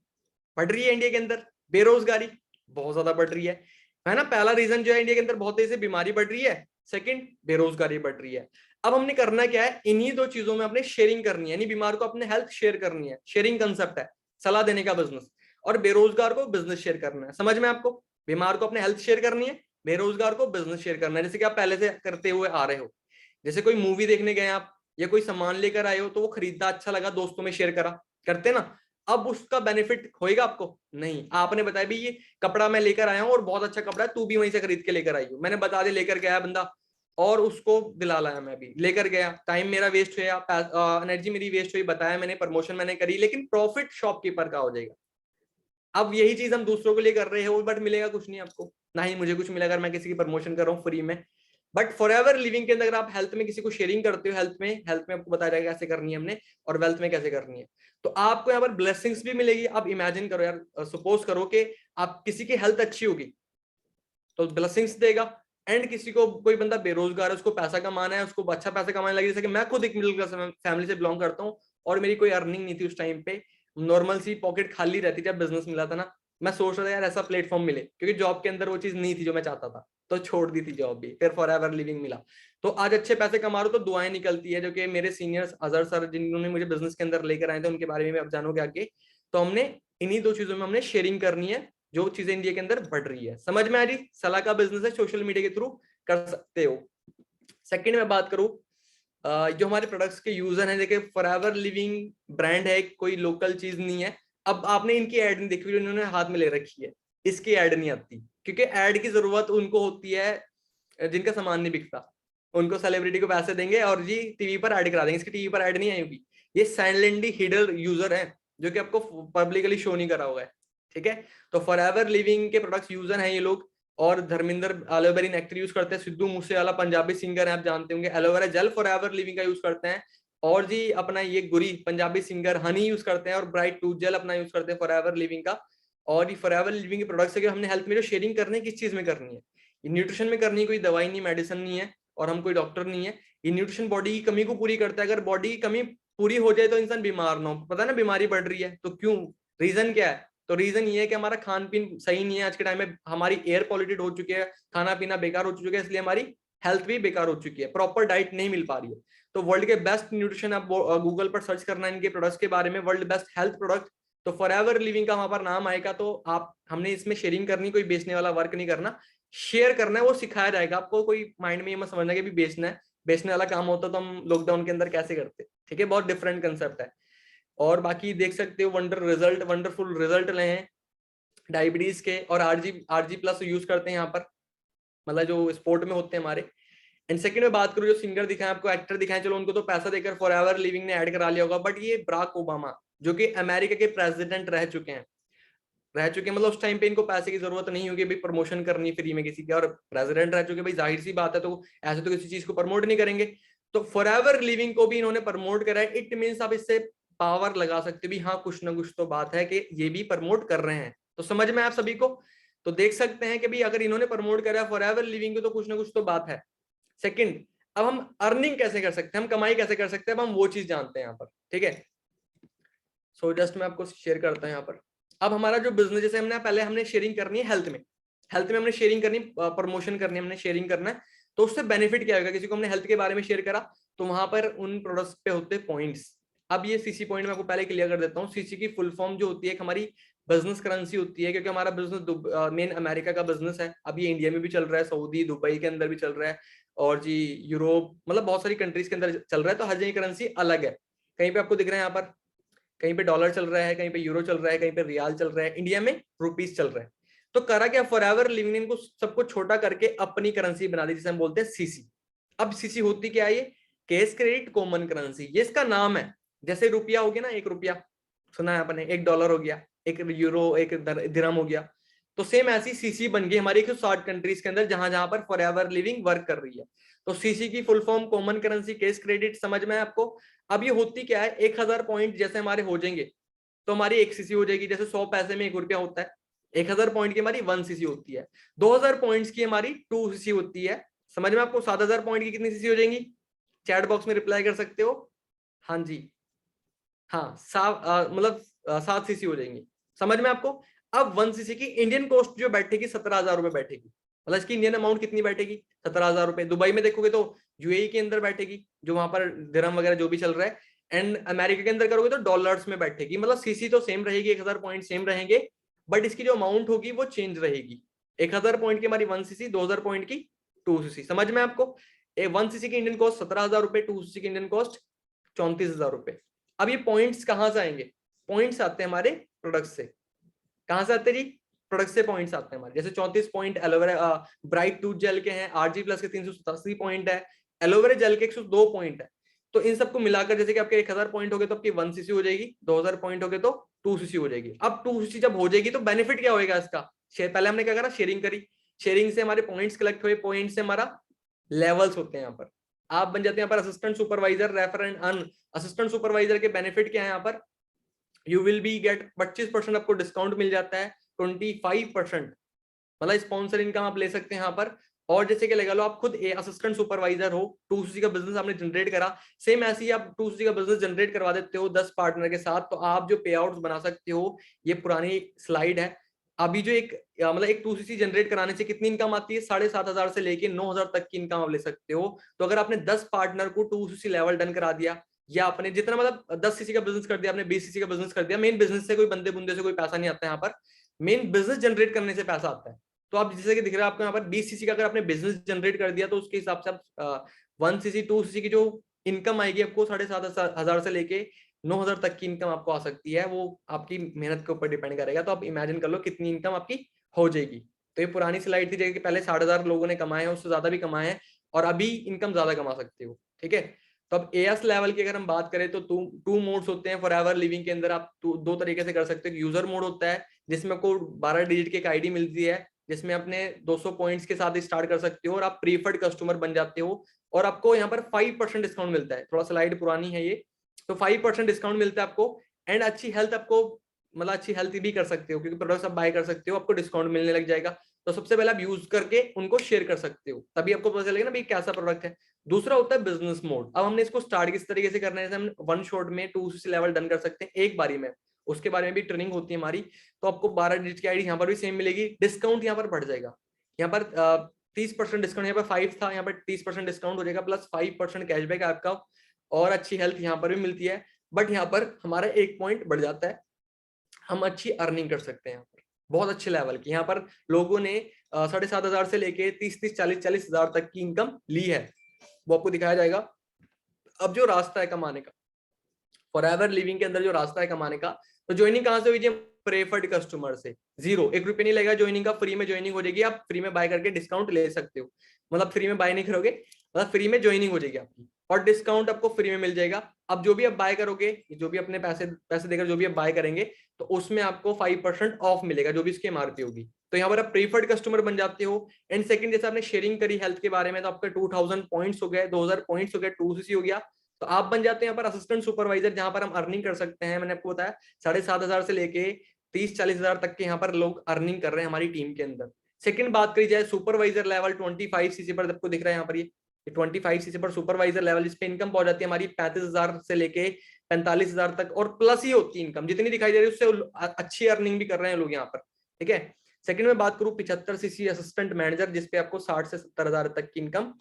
बढ़ रही है इंडिया के अंदर, बेरोजगारी बहुत ज्यादा बढ़ रही है ना। पहला रीजन जो है इंडिया के अंदर बहुत तेजी से बीमारी बढ़ रही है, सेकंड बेरोजगारी बढ़ रही है। अब हमने करना क्या है, इन्हीं 2 चीजों में अपने शेयरिंग करनी है, यानी बीमार को अपने हेल्थ शेयर करनी है, शेयरिंग कंसेप्ट है, सलाह देने का बिजनेस, और बेरोजगार को बिजनेस शेयर करना है। समझ में आपको, बीमार को अपने हेल्थ शेयर करनी है, बेरोजगार को बिजनेस शेयर करना है, जैसे कि आप पहले से करते हुए आ रहे हो। जैसे कोई मूवी देखने गए आप, या कोई सामान लेकर आए हो, तो वो खरीदा, अच्छा लगा, दोस्तों में शेयर करा, करते ना। अब उसका बेनिफिट होएगा आपको? नहीं, आपने बताया भी ये कपड़ा मैं लेकर आया हूं और बहुत अच्छा कपड़ा है, तू भी वहीं से खरीद के लेकर आई हो, मैंने बता दिया, लेकर गया बंदा और उसको दिला लाया, मैं भी लेकर गया, टाइम मेरा वेस्ट हुआ, एनर्जी मेरी वेस्ट हुई, बताया मैंने, प्रमोशन मैंने करी, लेकिन प्रॉफिट शॉपकीपर का हो जाएगा। अब यही चीज हम दूसरों के लिए कर रहे हो, बट मिलेगा कुछ नहीं आपको, ना ही मुझे कुछ मिलेगा अगर मैं किसी की प्रमोशन कर रहा हूँ फ्री में। बट फॉरएवर लिविंग के अंदर आप हेल्थ में किसी को शेयरिंग करते हो, हेल्थ में आपको बताया जाएगा कैसे करनी है हमने, और वेल्थ में कैसे करनी है, तो आपको यहाँ पर ब्लेसिंग्स भी मिलेगी। आप इमेजिन करो यार, सपोज करो कि आप किसी की हेल्थ अच्छी होगी तो ब्लेसिंग्स देगा, एंड किसी को, कोई बंदा बेरोजगार है, उसको पैसा कमाना है, उसको अच्छा पैसा कमाने लगे, जैसे कि मैं खुद एक मिडिल क्लास फैमिली से बिलोंग करता हूँ, और मेरी कोई अर्निंग नहीं थी उस टाइम पे, नॉर्मल सी पॉकेट खाली रहती थी, जब बिजनेस मिला था ना, मैं सोच रहा था यार ऐसा प्लेटफॉर्म मिले, क्योंकि जॉब के अंदर वो चीज नहीं थी जो मैं चाहता था, तो छोड़ दी थी जॉब भी, फिर फॉरएवर लिविंग मिला। तो आज अच्छे पैसे कमा रहा हूं, तो दुआएं निकलती है, जो कि मेरे सीनियर्स अजहर सर जिन्होंने मुझे बिजनेस के अंदर लेकर आए थे, उनके बारे में आप जानोगे आगे। तो हमने इन्हीं 2 चीजों में हमने शेयरिंग करनी है, जो चीजें इंडिया के अंदर बढ़ रही है। समझ में आ रही, सलाह का बिजनेस है, सोशल मीडिया के थ्रू कर सकते हो। सेकंड में बात करूं, जो हमारे प्रोडक्ट्स के यूजर हैं, देखिए फॉरएवर लिविंग ब्रांड है, कोई लोकल चीज नहीं है। अब आपने इनकी एड नहीं देखी, इन्होंने हाथ में ले रखी है, इसकी एड नहीं आती, क्योंकि एड की जरूरत उनको होती है जिनका सामान नहीं बिकता, उनको सेलिब्रिटी को पैसे देंगे और जी टीवी पर ऐड करा देंगे, इसकी टीवी पर ऐड नहीं आई होगी। ये साइलेंटली हिडन यूजर है, जो कि आपको पब्लिकली शो नहीं करा होगा, ठीक है। तो फॉरएवर लिविंग के प्रोडक्ट्स यूजर हैं ये लोग, और धर्मिंदर एलोवेरा नेक्टर यूज करते हैं, सिद्धू मूसेवाला पंजाबी सिंगर है, आप जानते होंगे, एलोवेरा जेल फॉरएवर लिविंग का यूज करते हैं, और जी अपना ये गुरी पंजाबी सिंगर हनी यूज करते हैं, और ब्राइट टूथ जेल अपना यूज करते हैं फॉरएवर लिविंग का। और ये फॉरएवर लिविंग के प्रोडक्ट्स है, हमने हेल्थ में जो शेयरिंग करनी है किस चीज में करनी है, ये न्यूट्रिशन में करनी है, कोई दवाई नहीं, मेडिसिन नहीं है, और हम कोई डॉक्टर नहीं है। ये न्यूट्रिशन बॉडी की कमी को पूरी करता है, अगर बॉडी की कमी पूरी हो जाए तो इंसान बीमार ना हो, पता है ना बीमारी बढ़ रही है तो क्यों, रीजन क्या है, तो रीजन ये है कि हमारा खान पीन सही नहीं है, आज के टाइम में हमारी एयर पॉल्यूटेड हो चुकी है, खाना पीना बेकार हो चुका है, इसलिए हमारी हेल्थ भी बेकार हो चुकी है, प्रॉपर डाइट नहीं मिल पा रही है। तो वर्ल्ड के बेस्ट न्यूट्रिशन, आप गूगल पर सर्च करना इनके प्रोडक्ट्स के बारे में, वर्ल्ड बेस्ट हेल्थ प्रोडक्ट, तो फॉरएवर लिविंग का वहां पर नाम आएगा। तो आप, हमने इसमें शेयरिंग करनी, कोई बेचने वाला वर्क नहीं करना, शेयर करना है, वो सिखाया जाएगा आपको, कोई माइंड में ये मत समझना कि भी बेचना है, बेचने वाला काम होता तो हम लॉकडाउन के अंदर कैसे करते, ठीक है, बहुत डिफरेंट कंसेप्ट है। और बाकी देख सकते हो वंडरफुल रिजल्ट ले हैं डायबिटीज के, और आरजी प्लस यूज करते हैं यहाँ पर, मतलब जो स्पोर्ट में होते हैं हमारे। एंड सेकंड में बात करूं, जो सिंगर दिखाए आपको, एक्टर दिखाए, चलो उनको तो पैसा देकर फॉरएवर लिविंग ने ऐड करा लिया होगा, बट ये बराक ओबामा जो कि अमेरिका के प्रेसिडेंट रह चुके हैं, मतलब उस टाइम पे इनको पैसे की जरूरत नहीं होगी भाई प्रमोशन करनी फ्री में किसी की, और प्रेसिडेंट रह चुके, भाई जाहिर सी बात है तो ऐसे तो किसी चीज को प्रमोट नहीं करेंगे। तो फॉरएवर लिविंग को भी इन्होंने प्रमोट करा है। इट मीन्स आप इससे पावर लगा सकते हो भी, हाँ कुछ ना कुछ तो बात है कि ये भी प्रमोट कर रहे हैं। तो समझ में आप सभी को, तो देख सकते हैं कि भाई अगर इन्होंने प्रमोट करा है फॉरएवर लिविंग को, तो कुछ ना कुछ तो बात है। सेकंड, अब हम अर्निंग कैसे कर सकते हैं, हम कमाई कैसे कर सकते हैं, अब हम वो चीज जानते हैं यहाँ पर, ठीक है। सो जस्ट मैं आपको शेयर करता हूँ यहाँ पर। अब हमारा जो बिजनेस, जैसे हमने शेयरिंग करनी है हेल्थ में हमने शेयरिंग करनी, प्रमोशन करनी है, हमने शेयरिंग करना है। तो उससे बेनिफिट क्या होगा, किसी को हमने हेल्थ के बारे में शेयर करा तो वहां पर उन प्रोडक्ट्स पे होते पॉइंट्स। अब ये सीसी पॉइंट मैं आपको पहले क्लियर कर देता हूँ। सीसी की फुल फॉर्म जो होती है हमारी बिजनेस करेंसी होती है, क्योंकि हमारा बिजनेस मेन अमेरिका का बिजनेस है। अब ये इंडिया में भी चल रहा है, सऊदी दुबई के अंदर भी चल रहा है, और जी यूरोप, मतलब बहुत सारी कंट्रीज के अंदर चल रहा है। तो हर जगह करेंसी अलग है। कहीं पे आपको दिख रहा है यहाँ पर, कहीं पे डॉलर चल रहा है, कहीं पे यूरो चल रहा है, कहीं पे रियाल चल रहा है, इंडिया में रुपीस चल रहा है। तो करा क्या, फॉरएवर लिविंग ने इनको सबको छोटा करके अपनी करेंसी बना दी, जिसे हम बोलते हैं सीसी। अब सीसी होती क्या है, ये कैश क्रेडिट कॉमन करेंसी, ये इसका नाम है। जैसे रुपया हो गया ना, एक रुपया सुना है आपने, एक डॉलर हो गया, एक यूरो, एक दिरहम हो गया। तो सेम ऐसी सीसी बन गई हमारी 160 कंट्रीज के अंदर, जहां जहां पर फॉरएवर लिविंग वर्क कर रही है। तो सीसी की full form common currency cash credit, समझ में है आपको। अब ये होती क्या है, 1000 पॉइंट जैसे हमारे हो जाएंगे तो हमारी एक सीसी हो जाएगी। जैसे 100 पैसे में 1 रुपया होता है, 1000 पॉइंट की हमारी 1 सीसी होती है। 2000 पॉइंट्स की हमारी 2 सीसी होती है। समझ में आपको, 7000 पॉइंट की कितनी सीसी हो जाएंगी, चैट बॉक्स में रिप्लाई कर सकते हो। हाँ जी, हाँ मतलब 7 सीसी हो जाएंगी। समझ में आपको। अब 1 सीसी की इंडियन कॉस्ट जो बैठेगी 17,000 रुपए बैठेगी। मतलब इसकी इंडियन अमाउंट कितनी बैठेगी, 17,000 रुपए। दुबई में देखोगे तो यूएई के अंदर बैठेगी, जो वहां पर दिरहम वगैरह जो भी चल रहा है। एंड अमेरिका के अंदर करोगे तो डॉलर्स में बैठेगी। मतलब सीसी तो सेम रहेगी, 1000 पॉइंट सेम रहेंगे, बट इसकी जो अमाउंट होगी वो चेंज रहेगी। 1000 पॉइंट की हमारी 1 सीसी, 2000 पॉइंट की 2 सीसी। समझ में आपको। 1 सीसी की इंडियन कॉस्ट 17,000 रुपए, 2 सीसी की इंडियन कॉस्ट 34,000 रुपए। अब ये पॉइंट्स कहां से आएंगे, पॉइंट्स आते हैं हमारे प्रोडक्ट से। कहां से आते हैं जी, प्रोडक्ट से पॉइंट्स आते हैं हमारे। जैसे 34 point aloe vera bright tooth gel के हैं, आरजी प्लस के 387 पॉइंट है, एलोवेरा जेल के 102 पॉइंट है। तो इन सबको मिलाकर जैसे कि आपके 1000 पॉइंट हो गए तो आपकी 1 सीसी हो जाएगी, 2000 पॉइंट हो गए तो 2 सीसी हो जाएगी। अब 2 सीसी जब हो जाएगी तो बेनिफिट क्या होगा इसका, पहले हमने क्या करा, शेयरिंग करी। शेयरिंग से हमारे पॉइंट्स कलेक्ट हुए, पॉइंट से हमारा लेवल्स होते हैं। यहाँ पर आप बन जाते हैं यहाँ पर assistant supervisor, refer and earn. Assistant supervisor के बेनिफिट क्या है, यहाँ पर यू विल बी गेट 25% आपको डिस्काउंट मिल जाता है, 25%, मतलब स्पॉन्सर इनकम आप ले सकते हैं यहाँ पर। और जैसे कि लगा लो आप खुद असिस्टेंट सुपरवाइजर हो, 2 सीसी का बिजनेस आपने जनरेट करा, सेम ऐसे ही आप 2 सीसी का बिजनेस जनरेट करवा देते हो 10 पार्टनर के साथ, तो आप जो पे आउट्स बना सकते हो। ये पुरानी स्लाइड है। अभी जो मतलब एक 2 सीसी जनरेट कराने से कितनी इनकम आती है, 7,500 से लेके 9,000 तक की इनकम आप ले सकते हो। तो अगर आपने 10 पार्टनर को 2 सीसी लेवल डन करा दिया, या आपने जितना मतलब 10 सीसी का बिजनेस कर दिया, आपने 20 सीसी का बिजनेस कर दिया, मेन बिजनेस से कोई बंदे बुंदे से कोई पैसा नहीं आता है यहाँ पर, मेन बिजनेस जनरेट करने से पैसा आता है। तो आप जैसे कि दिख रहा है आपको यहाँ पर 20 सीसी का अगर आपने बिजनेस जनरेट कर दिया, तो उसके हिसाब से आप 1 सीसी 2 सीसी की जो इनकम आएगी आपको 7,500 से लेके 9,000 तक की इनकम आपको आ सकती है। वो आपकी मेहनत के ऊपर डिपेंड करेगा। तो आप इमेजिन कर लो कितनी इनकम आपकी हो जाएगी। तो ये पुरानी स्लाइड थी, जैसे कि पहले 60,000 लोगों ने कमाए हैं, उससे ज्यादा भी कमाए हैं, और अभी इनकम ज्यादा कमा सकते हो, ठीक है। तो अब एएस लेवल की अगर हम बात करें तो टू मोड्स होते हैं फॉरएवर लिविंग के अंदर। आप दो तरीके से कर सकते हो। यूजर मोड होता है जिसमें आपको 12 डिजिट की एक आईडी मिलती है, जिसमें अपने 200 पॉइंट्स के साथ स्टार्ट कर सकते हो और आप प्रीफर्ड कस्टमर बन जाते हो, और आपको यहाँ पर 5% डिस्काउंट मिलता है। थोड़ा स्लाइड पुरानी है ये, तो 5% डिस्काउंट मिलता है आपको। एंड अच्छी हेल्थ आपको, मतलब अच्छी हेल्थ भी कर सकते हो, क्योंकि प्रोडक्ट्स आप बाय कर सकते हो, आपको डिस्काउंट मिलने लग जाएगा। तो सबसे पहले आप यूज करके उनको शेयर कर सकते हो, तभी आपको पता चलेगा ना भाई कैसा प्रोडक्ट है। दूसरा होता है बिजनेस मोड। अब हमने इसको स्टार्ट किस तरीके से करना है, जैसे हम वन शॉट में 2 लेवल डन कर सकते हैं एक बारी में, उसके बारे में भी ट्रेनिंग होती है हमारी। तो आपको 12 डिजिट की आईडी यहाँ पर भी सेम मिलेगी। डिस्काउंट यहाँ पर बढ़ जाएगा, यहाँ पर 30% डिस्काउंट, यहाँ पर 5 था, यहाँ पर 30% डिस्काउंट हो जाएगा, प्लस 5% कैशबैक आपका, और अच्छी हेल्थ यहाँ पर भी मिलती है। बट यहाँ पर हमारा एक पॉइंट बढ़ जाता है, हम अच्छी अर्निंग कर सकते हैं यहाँ पर, बहुत अच्छे लेवल की। यहाँ पर लोगों ने 7,500 से लेके 30,000 तक की इनकम ली है, वो आपको दिखाया जाएगा। अब जो रास्ता है कमाने का, फॉरएवर लिविंग के अंदर जो रास्ता है कमाने का, तो ज्वाइनिंग कहां से हुई जी, प्रेफर्ड कस्टमर से 0, 1 रुपये नहीं लगेगा ज्वाइनिंग का, फ्री में ज्वाइनिंग हो जाएगी, आप फ्री में बाय करके डिस्काउंट ले सकते हो। मतलब फ्री में बाय नहीं करोगे, मतलब फ्री में ज्वाइनिंग हो जाएगी आपकी और डिस्काउंट आपको फ्री में मिल जाएगा। अब जो भी आप बाय करोगे, जो भी अपने पैसे देकर जो भी आप बाय करेंगे, तो उसमें आपको 5% ऑफ मिलेगा जो भी इसकी एमआरपी होगी। तो यहाँ पर आप प्रीफर्ड कस्टमर बन जाते हो। एंड सेकंड, जैसे आपने शेयरिंग करी हेल्थ के बारे में, तो आपका 2000 पॉइंट्स हो गए, 2000 पॉइंट्स हो गए, 2cc हो गया, तो आप बन जाते हैं यहाँ पर असिस्टेंट सुपरवाइजर, जहां पर हम अर्निंग कर सकते हैं। मैंने आपको बताया 7,500 से लेके 30-40 हजार तक के यहाँ पर लोग अर्निंग कर रहे हैं हमारी टीम के अंदर। सेकंड बात करी जाए सुपरवाइजर लेवल 25cc पर, आपको दिख रहा है यहाँ पर ये 25cc पर सुपरवाइजर लेवल, जिसपे इनकम पहुंच जाती है हमारी 35,000 से लेके 45,000 तक, और प्लस ही होती है इनकम, जितनी दिखाई दे रही है उससे अच्छी अर्निंग भी कर रहे हैं लोग यहाँ पर। ठीक है, सेकंड में बात करूं 75cc असिस्टेंट मैनेजर, जिसपे आपको 60 से 70,000 तक की इनकम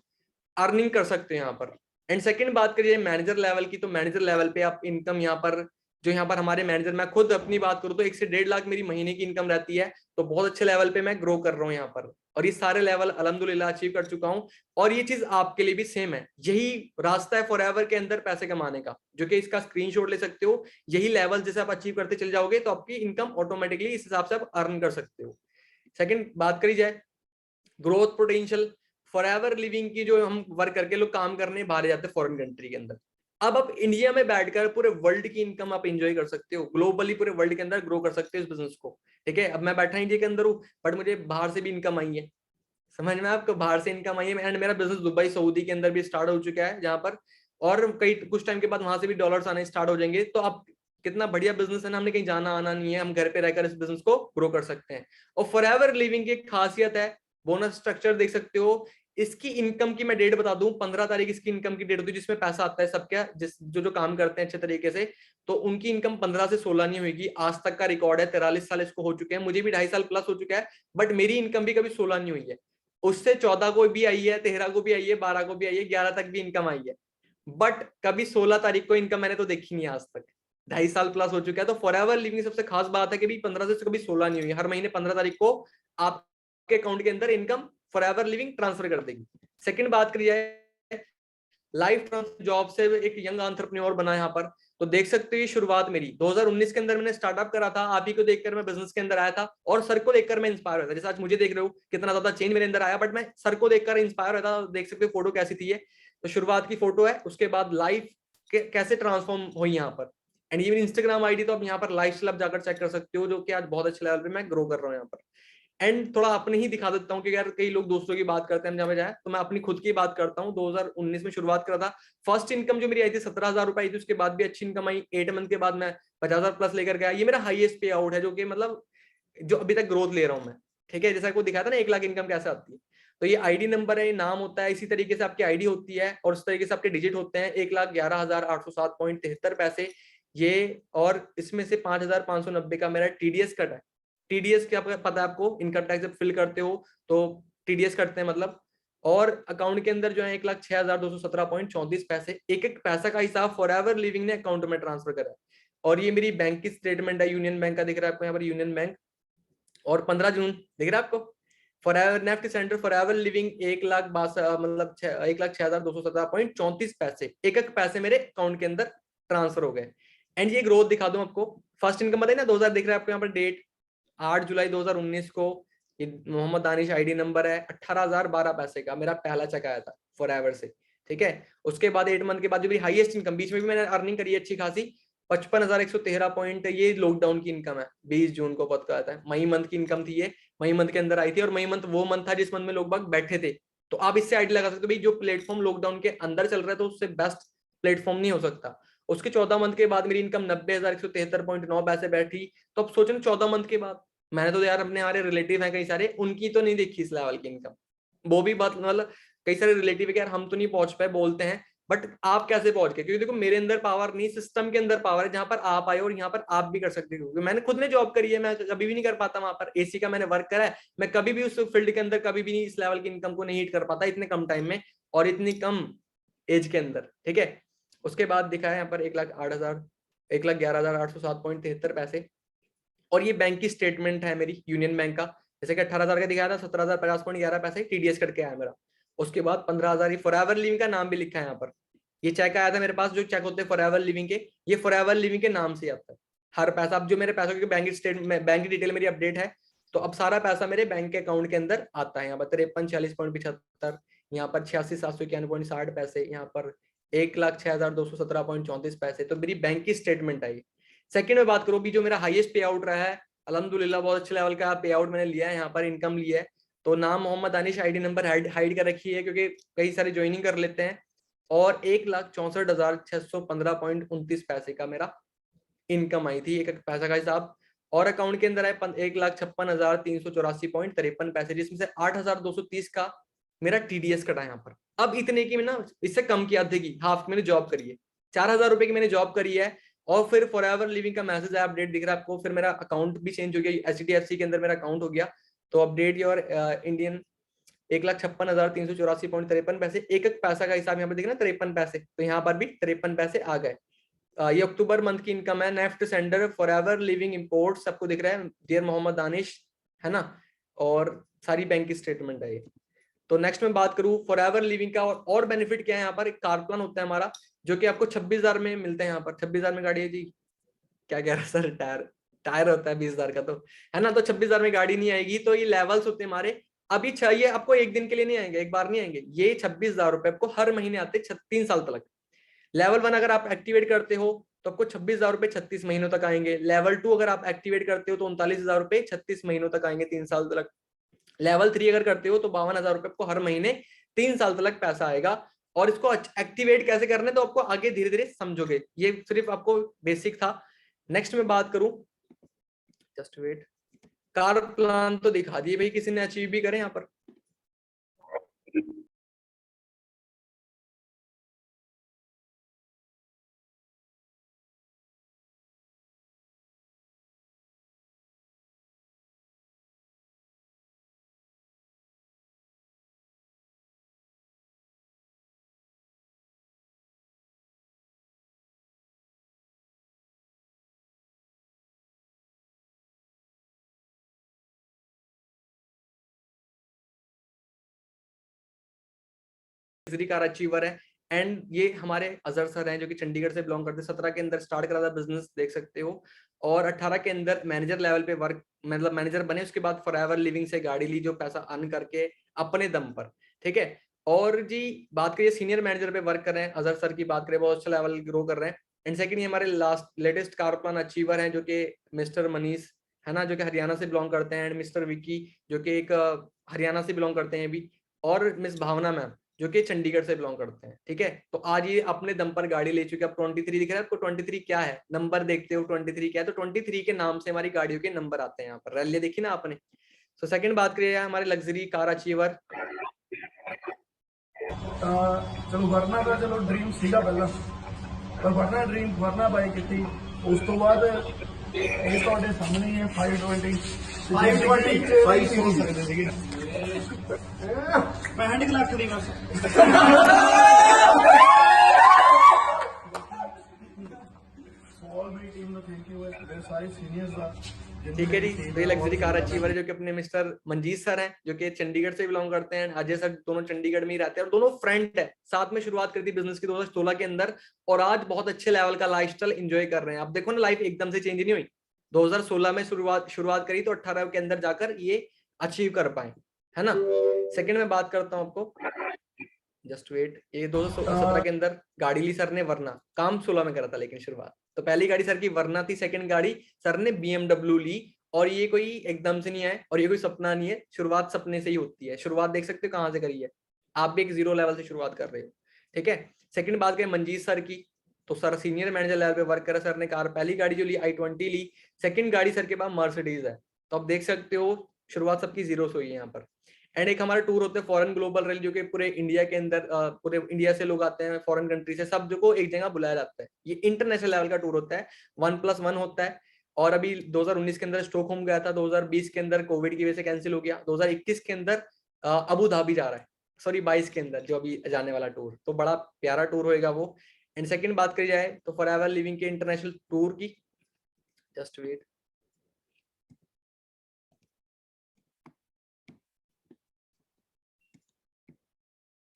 अर्निंग कर सकते हैं यहाँ पर। एंड सेकंड बात करिए मैनेजर लेवल की, तो मैनेजर लेवल पे आप इनकम यहाँ पर, जो यहाँ पर हमारे मैनेजर, मैं खुद अपनी बात करूँ तो 1 से 1.5 लाख मेरी महीने की इनकम रहती है, तो बहुत अच्छे लेवल पे मैं ग्रो कर रहा हूँ यहाँ पर, और ये सारे लेवल अल्हम्दुलिल्लाह अचीव कर चुका हूँ। और ये चीज आपके लिए भी सेम है, यही रास्ता है फॉरएवर के अंदर पैसे कमाने का, जो कि इसका स्क्रीनशॉट ले सकते हो। यही लेवल जैसे आप अचीव करते चले जाओगे तो आपकी इनकम ऑटोमेटिकली इस हिसाब से आप अर्न कर सकते हो। सेकंड बात करी जाए ग्रोथ पोटेंशियल, फॉरएवर लिविंग की, जो हम वर्क करके लोग काम करने बाहर जाते हैं फॉरेन कंट्री के अंदर, अब आप इंडिया में बैठकर पूरे वर्ल्ड की इनकम आप एंजॉय कर सकते हो, ग्लोबली पूरे वर्ल्ड के अंदर ग्रो कर सकते हो इस बिजनेस को। ठीक है, अब मैं बैठा इंडिया के अंदर हूँ, बट मुझे बाहर से भी इनकम आई है, समझ में आपको, बाहर से इनकम आई है। एंड मेरा बिजनेस दुबई सऊदी के अंदर भी स्टार्ट हो चुका है, जहां पर और कई कुछ टाइम के बाद वहां से भी डॉलर्स आने स्टार्ट हो जाएंगे। तो अब कितना बढ़िया बिजनेस है ना, हमने कहीं जाना आना नहीं है, हम घर पे रहकर इस बिजनेस को ग्रो कर सकते हैं। और फॉरएवर लिविंग की एक खासियत है, बोनस स्ट्रक्चर देख सकते हो, इसकी इनकम की मैं डेट बता दूं, 15 तारीख इसकी इनकम की डेट होती है, जिसमें पैसा आता है सबका, जिस जो काम करते हैं अच्छे तरीके से, तो उनकी इनकम 15 से 16 नहीं होगी। आज तक का रिकॉर्ड है, 43 साल इसको हो चुके हैं, मुझे भी 2.5 साल प्लस हो चुका है, बट मेरी इनकम भी कभी 16 नहीं हुई है। उससे 14 को भी आई है, 13 को भी आई है, 12 को भी आई है, 11 तक भी इनकम आई है, बट कभी 16 तारीख को इनकम मैंने तो देखी नहीं आज तक। 2.5 साल प्लस हो चुका है। तो फॉरएवर लिविंग सबसे खास बात है कि भी 15 से कभी 16 नहीं हुई, हर महीने 15 तारीख को आपके अकाउंट के अंदर इनकम फॉरएवर लिविंग ट्रांसफर कर देगी। सेकंड बात करी जाए लाइफ ट्रांसफर जॉब से, एक यंग एंटरप्रेन्योर बना यहाँ पर, तो देख सकते हो ये शुरुआत मेरी 2019 के अंदर मैंने स्टार्टअप करा था, आप ही को देखकर मैं बिजनेस के अंदर आया था, और सर को देखकर मैं इंस्पायर हुआ था। जैसे आज मुझे देख रहे हो कितना ज्यादा चेंज मेरे अंदर आया, बट मैं सर को देखकर इंस्पायर हुआ था। देख सकते हो फोटो कैसी थी ये, तो शुरुआत की फोटो है, उसके बाद लाइफ कैसे ट्रांसफॉर्म हुई यहाँ पर। एंड ये मेरी इंस्टाग्राम आईडी, तो आप यहाँ पर लाइफ स्टाइल जाकर चेक कर सकते हो, जो कि आज बहुत अच्छे लेवल पे मैं ग्रो कर रहा हूँ यहाँ पर। एंड थोड़ा अपने ही दिखा देता हूँ कि यार कई लोग दोस्तों की बात करते हैं जहाँ पे जाए, तो मैं अपनी खुद की बात करता हूँ। 2019 में शुरुआत करा था, फर्स्ट इनकम जो मेरी आई थी 17,000 रुपए आई थी, उसके बाद भी अच्छी इनकम आई, 8 मंथ के बाद मैं 50,000 प्लस लेकर गया। ये मेरा हाईएस्ट पे आउट है, जो कि मतलब जो अभी तक ग्रोथ ले रहा हूँ मैं। ठीक है, जैसा आपको दिखाया था ना 1 लाख इनकम कैसे आती है, तो ये आईडी नंबर है, ये नाम होता है, इसी तरीके से आपकी आईडी होती है, और उस तरीके से आपके डिजिट होते हैं। 1,11,807.73 ये, और इसमें से 5,590 का मेरा टीडीएस कट है। टीडीएस क्या पता है आपको, इनकम टैक्स जब फिल करते हो तो टीडीएस कटते हैं मतलब। और अकाउंट के अंदर जो है 1,06,217.34 एक एक पैसा का हिसाब फॉरएवर लिविंग ने अकाउंट में ट्रांसफर करा है। और ये मेरी बैंक की स्टेटमेंट है, यूनियन बैंक का दिख रहा है आपको यहाँ पर, यूनियन बैंक, और 15 जून दिख रहा है आपको। Forever NEFT centre forever living 1,62 मतलब 1,06,217.34 एक एक पैसे मेरे अकाउंट के अंदर ट्रांसफर हो गए। एंड ये ग्रोथ दिखा दूं आपको, फर्स्ट इनकम बताइए ना 2000 दिख रहा है आपको यहाँ पर, डेट 8 जुलाई 2019 को, ये मोहम्मद दानिश आईडी नंबर है, 18,012 पैसे का मेरा पहला चेक आया था फॉरएवर से। ठीक है, उसके बाद 8 मंथ के बाद जो मेरी हाईएस्ट इनकम, बीच में भी मैंने अर्निंग करी है अच्छी खासी, 55,113 पॉइंट, ये लॉकडाउन की इनकम है, 20 जून को पता था, मई मंथ की इनकम थी ये, मई मंथ के अंदर आई थी। और मई मंथ वो मंथ था जिस मंथ में लोग बाग बैठे थे, तो आप इससे आइडिया लगा सकते हो भाई जो प्लेटफॉर्म लॉकडाउन के अंदर चल रहा है तो उससे बेस्ट प्लेटफॉर्म नहीं हो सकता। उसके 14 मंथ के बाद मेरी इनकम 90,173.9 पैसे बैठी। तो अब सोचो 14 मंथ के बाद, मैंने तो यार अपने हमारे रिलेटिव हैं कई सारे, उनकी तो नहीं देखी इस लेवल की इनकम, वो भी बात मतलब कई सारे रिलेटिव है कि यार हम तो नहीं पहुंच पाए बोलते हैं, बट आप कैसे पहुंच गए, क्योंकि देखो मेरे अंदर पावर नहीं, सिस्टम के अंदर पावर है, जहां पर आप आए और यहाँ पर आप भी कर सकते हो। क्योंकि मैंने खुद ने जॉब करी है, मैं कभी भी नहीं कर पाता वहां पर, एसी का मैंने वर्क करा है, मैं कभी भी उस फील्ड के अंदर कभी भी नहीं इस लेवल की इनकम को नहीं हिट कर पाता इतने कम टाइम में और इतनी कम एज के अंदर। ठीक है, उसके बाद दिखा है यहाँ पर 1,11,807.73 पैसे। और ये बैंक की स्टेटमेंट है मेरी यूनियन बैंक का, जैसे कि 18,000 का दिखाया था, 17,050.11 पैसे टीडीएस करके आया मेरा। उसके बाद 15,000 ये फॉरएवर लिविंग का नाम भी लिखा है यहाँ पर, ये चेक आया था मेरे पास, जो चेक होते हैं फॉरएवर लिविंग के, ये फॉरएवर लिविंग के नाम से आता है। हर पैसा, अब जो मेरे पैसों की बैंक स्टेटमेंट, बैंक की डिटेल मेरी अपडेट है, तो अब सारा पैसा मेरे बैंक के अकाउंट के अंदर आता है। यहाँ पर 53 46.75, यहाँ पर 86 791.60 यहाँ पर 1,06,217.34 तो मेरी बैंक की स्टेटमेंट आई। सेकंड में बात करूँ भी, जो मेरा हाईएस्ट पे आउट रहा है, अल्हम्दुलिल्लाह बहुत अच्छे लेवल का पे आउट मैंने लिया है, यहाँ पर इनकम लिया है। तो नाम Mohammed Danish, ID number hide कर रखी है क्योंकि कई सारे ज्वाइनिंग कर लेते हैं। और 1,64,615.29 का मेरा इनकम आई थी, एक पैसा का हिसाब। और अकाउंट के अंदर है 1,56,384.53 जिसमें से 8,230 का मेरा टीडीएस कटा यहाँ पर। अब इतने की ना, इससे कम की आधे की हाफ मैंने जॉब करी है, 4,000 रुपए की मैंने जॉब करी है। और फिर फॉरएवर लिविंग का मैसेज है, अपडेट दिख रहा है आपको। फिर मेरा अकाउंट भी चेंज हो गया, एचडीएफसी के अंदर मेरा अकाउंट हो गया। तो अपडेट योर इंडियन 1,56,384.53 एक एक पैसा का हिसाब यहाँ पर दिख रहा है 53 पैसे, तो यहाँ पर भी 53 पैसे आ गए। ये अक्टूबर मंथ की इनकम है। NEFT sender forever living import सबको दिख रहा है, डियर मोहम्मद दानिश, है ना। और सारी बैंक की स्टेटमेंट है ये। तो नेक्स्ट में बात करूं फॉरएवर लिविंग का और बेनिफिट क्या है। यहाँ पर एक कार प्लान होता है हमारा, जो कि आपको 26,000 में मिलता है। यहाँ पर 26,000 में गाड़ी है जी, क्या कह रहा है सर, टायर टायर होता है 20,000 का, तो है ना। तो 26,000 में गाड़ी नहीं आएगी। तो ये लेवल्स होते हैं हमारे। अभी चाहिए आपको एक दिन के लिए नहीं आएंगे, एक बार नहीं आएंगे, ये 26,000 रुपए आपको हर महीने आते 3 साल तक। लेवल 1 अगर आप एक्टिवेट करते हो तो आपको 26,000 रुपए 36 महीनों तक आएंगे। लेवल 2 अगर आप एक्टिवेट करते हो तो 39,000 रुपए 36 महीनों तक आएंगे, 3 साल तक। लेवल 3 अगर करते हो तो 52,000 रुपए आपको हर महीने 3 साल तक पैसा आएगा। और इसको एक्टिवेट कैसे करना है तो आपको आगे धीरे धीरे समझोगे, ये सिर्फ आपको बेसिक था। नेक्स्ट में बात करूं, जस्ट वेट, कार प्लान तो दिखा दिए भाई, किसी ने अचीव भी करे यहाँ पर। लग्जरी कार अचीवर है। एंड ये हमारे अजहर सर हैं जो कि चंडीगढ़ से बिलोंग करते हैं। 17 के अंदर स्टार्ट करा था बिजनेस, देख सकते हो। और 18 के अंदर मैनेजर लेवल पे वर्क, मतलब मैनेजर बने। उसके बाद फॉरएवर लिविंग से गाड़ी ली, जो पैसा अर्न करके अपने दम पर, ठीक है। और जी बात करिए सीनियर मैनेजर पे वर्क कर रहे हैं, अजहर सर की बात करें, बहुत अच्छा लेवल ग्रो कर रहे हैं। एंड सेकंड, ये हमारे last latest car plan achiever हैं जो कि मिस्टर मनीष, है ना, जो कि हरियाणा से बिलोंग करते हैं। एंड मिस्टर विकी जो कि एक हरियाणा से बिलोंग करते हैं भी। और मिस भावना मैम जो कि चंडीगढ़ से बिलोंग करते हैं, ठीक है। तो आज ये अपने दम पर गाड़ी ले चुके हैं। अब 23 दिख रहा है आपको, 23 क्या है, नंबर देखते हो 23 क्या है, तो 23 के नाम से हमारी गाड़ियों के नंबर आते हैं यहाँ पर। रैली देखी ना आपने। तो सेकंड बात करिए हमारे लग्जरी कार अचीवर। चलो वरना का चलो ड्रीम सीगा पहला, पर वरना ड्रीम वरना बाइक थी। उस तो बाद ਇਹ ਤੁਹਾਡੇ ਸਾਹਮਣੇ ਹੀ ਹੈ 520 5 ਹੋ ਸਕਦੇ ਸੀਗੇ। ਮੈਂ ਹੈਂਡ ਕਲੱਚ ਦੀ ਬਸ ऑल मेरी टीम ਨੂੰ थैंक यू है, मेरे सारे सीनियर्स ਦਾ। ठीक है जी, तो ये लग्जरी कार अचीवर है जो कि अपने मिस्टर मंजीत सर हैं जो कि चंडीगढ़ से बिलोंग करते हैं। अजय सर दोनों चंडीगढ़ में ही रहते हैं और दोनों फ्रेंड है। साथ में शुरुआत करी थी बिजनेस की 2016 के अंदर, और आज बहुत अच्छे लेवल का लाइफस्टाइल एंजॉय कर रहे हैं। अब देखो ना, लाइफ एकदम से चेंज नहीं हुई। 2016 में शुरुआत करी तो 18 के अंदर जाकर ये अचीव कर पाए, है ना। सेकंड में बात करता हूँ आपको, जस्ट वेट, ये 2017 के अंदर गाड़ी ली सर ने, वरना काम 16 में करा था लेकिन शुरुआत। तो पहली गाड़ी सर की वरना थी, सेकंड गाड़ी सर ने BMW ली। और ये कोई एकदम से नहीं है और ये कोई सपना नहीं है, शुरुआत सपने से ही होती है। शुरुआत देख सकते हो कहाँ से करी है, आप भी एक 0 लेवल से शुरुआत कर रहे हो, ठीक है। सेकंड बात करें मंजीत सर की, तो सर सीनियर मैनेजर लेवल पे वर्क करा। सर ने कार पहली गाड़ी जो ली i20 ली। सेकंड गाड़ी सर के पास मर्सिडीज है। तो आप देख सकते हो शुरुआत सबकी 0 से हुई है यहाँ पर। एंड एक हमारा टूर होता है फॉरेन ग्लोबल रैली, जो कि पूरे इंडिया के अंदर पूरे इंडिया से लोग आते हैं, फॉरेन कंट्री से सब जो को एक जगह बुलाया जाता है। ये इंटरनेशनल लेवल का टूर होता है, 1+1 होता है। और अभी 2019 के अंदर स्टॉकहोम गया था, 2020 के अंदर कोविड की वजह से कैंसिल हो गया, 2021 के अंदर अबू धाबी जा रहा है, सॉरी 22 के अंदर जो अभी जाने वाला टूर। तो बड़ा प्यारा टूर होएगा वो। एंड सेकंड बात करी जाए तो फॉरएवर लिविंग के इंटरनेशनल टूर की, जस्ट वेट,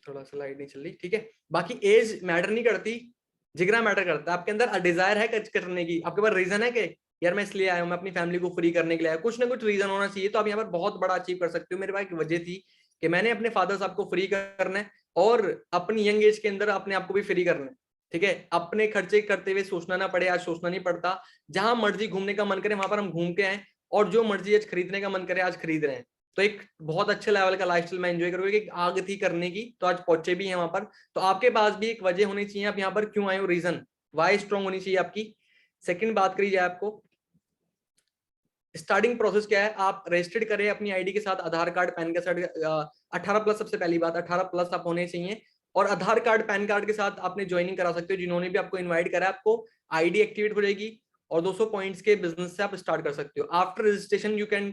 थोड़ा स्लाइड नहीं चल रही, ठीक है। बाकी एज मैटर नहीं करती, जिगरा मैटर करता है। आपके अंदर डिजायर है कुछ करने की, आपके पास रीजन है कि यार मैं इसलिए आया हूँ, मैं अपनी फैमिली को फ्री करने के लिए आया, कुछ ना कुछ रीजन होना चाहिए। तो आप यहाँ पर बहुत बड़ा अचीव कर सकते हो। मेरे पास एक वजह थी कि मैंने अपने फादर साहब को फ्री करना है और अपनी यंग एज के अंदर अपने आप को भी फ्री करना है। ठीक है, अपने खर्चे करते हुए सोचना ना पड़े, आज सोचना नहीं पड़ता। जहां मर्जी घूमने का मन करे वहां पर हम घूम के आए, और जो मर्जी आज खरीदने का मन करे आज खरीद रहे हैं। तो एक बहुत अच्छे लेवल का लाइफस्टाइल मैं एंजॉय करूंगा, एक आग थी करने की तो आज पहुंचे भी हैं वहां पर। तो आपके पास भी एक वजह होनी चाहिए, आप यहाँ पर क्यों आए हो, रीजन वाई स्ट्रॉन्ग होनी चाहिए आपकी। सेकंड बात करी जाए, आपको स्टार्टिंग प्रोसेस क्या है, आप रजिस्टर्ड करें अपनी आईडी के साथ, आधार कार्ड पैन के साथ, 18+, सबसे पहली बात 18+ आप होने चाहिए। और आधार कार्ड पैन कार्ड के साथ आपने ज्वाइनिंग करा सकते हो, जिन्होंने भी आपको इनवाइट करा, आपको आईडी एक्टिवेट हो जाएगी और 200 पॉइंट्स के बिजनेस से आप स्टार्ट कर सकते हो। After registration you can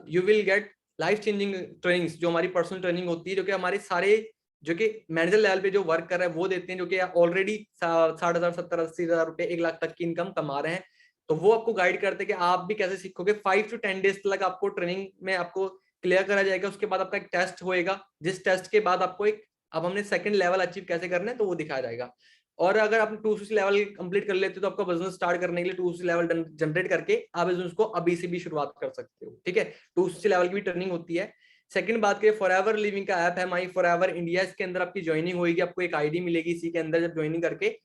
you will get life changing trainings, जो हमारी पर्सनल ट्रेनिंग होती है, जो कि हमारे सारे जो कि मैनेजर लेवल पे जो वर्क कर रहे हैं वो देते हैं, जो कि ऑलरेडी 60,000, 70,000, 80,000 रुपए, 1 लाख तक की इनकम कमा रहे हैं। तो वो आपको गाइड करते हैं कि आप भी कैसे सीखोगे। 5 to 10 डेज तक आपको ट्रेनिंग में आपको क्लियर करा जाएगा। उसके बाद आपका एक टेस्ट होएगा, जिस टेस्ट के बाद आपको एक, अब हमने सेकंड लेवल अचीव कैसे करना है तो वो दिखाया जाएगा। और अगर आप 2C लेवल कंप्लीट कर लेते हो तो आपका बिजनेस स्टार्ट करने के लिए 2C लेवल जनरेट करके आप बिजनेस को अभी से भी शुरुआत कर सकते हो। ठीक है, 2C लेवल की भी ट्रेनिंग होती है। सेकंड बात करें, फॉरएवर लिविंग का ऐप है माई फॉरएवर इंडिया, इसके अंदर आपकी ज्वाइनिंग होगी, आपको एक आईडी मिलेगी, इसी के अंदर जब ज्वाइनिंग करके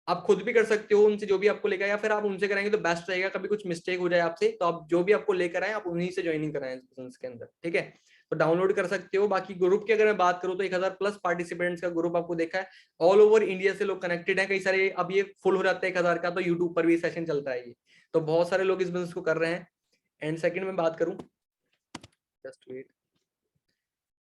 आप खुद भी कर सकते हो उनसे जो भी आपको लेकर, या फिर आप उनसे कराएंगे तो बेस्ट रहेगा। कभी कुछ मिस्टेक हो जाए आपसे तो आप जो भी आपको लेकर आए आप उन्हीं से ज्वाइनिंग कराएं बिजनेस के अंदर। ठीक है, तो डाउनलोड कर सकते हो। बाकी ग्रुप की अगर मैं बात करूं तो 1000+ पार्टिसिपेंट्स का ग्रुप आपको देखा है, ऑल ओवर इंडिया से लोग कनेक्टेड है। कई सारे, अब ये फुल हो जाता है 1000 का तो यूट्यूब पर भी सेशन चलता है ये, तो बहुत सारे लोग इस बिजनेस को कर रहे हैं। एंड सेकंड में बात करूं, जस्ट वेट,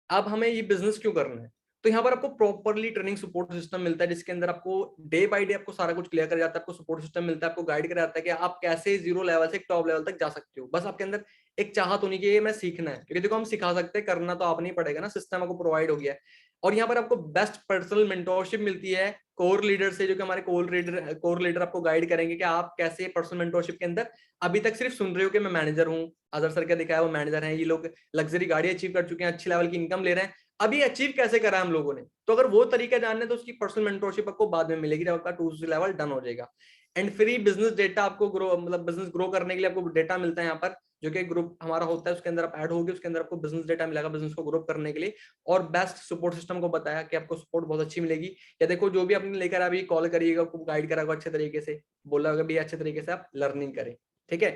अब हमें ये बिजनेस क्यों करना है, तो यहाँ पर आपको प्रॉपरली ट्रेनिंग सपोर्ट सिस्टम मिलता है, जिसके अंदर आपको डे बाय डे आपको सारा कुछ क्लियर कर जाता है। आपको सपोर्ट सिस्टम मिलता है, आपको गाइड कर जाता है कि आप कैसे 0 लेवल से टॉप लेवल तक जा सकते हो। बस आपके अंदर एक चाहत होनी चाहिए, मैं सीखना है, क्योंकि देखो हम सिखा सकते हैं, करना तो आप नहीं पड़ेगा ना, सिस्टम आपको प्रोवाइड हो गया है। और यहाँ पर आपको बेस्ट पर्सनल मेंटोरशिप मिलती है कोर लीडर से, जो कि हमारे कोर लीडर आपको गाइड करेंगे कि आप कैसे पर्सनल मेंटोरशिप के अंदर, अभी तक सिर्फ सुन रहे हो कि मैं मैनेजर हूँ, अजहर सर क्या दिखाया वो मैनेजर हैं, ये लोग लग्जरी गाड़ी अचीव कर चुके हैं, अच्छी लेवल की इनकम ले रहे हैं, अभी अचीव कैसे करा हम लोगों ने। तो अगर वो तरीका जानना है तो उसकी पर्सनल मेंटोरशिप आपको बाद में मिलेगी, जब आपका 2C लेवल डन हो जाएगा। एंड फ्री बिजनेस डेटा आपको ग्रो, मतलब बिजनेस ग्रो करने के लिए आपको डेटा मिलता है यहाँ पर, जो कि ग्रुप हमारा होता है, उसके अंदर आप ऐड होगे, उसके अंदर आपको बिजनेस डेटा मिलेगा बिजनेस को ग्रो करने के लिए। और बेस्ट सपोर्ट सिस्टम को बताया कि आपको सपोर्ट बहुत अच्छी मिलेगी। या देखो जो भी आपने लेकर अभी कॉल करिएगा, आपको गाइड कराएगा अच्छे तरीके से, बोला होगा भी अच्छे तरीके से आप लर्निंग करें। ठीक है,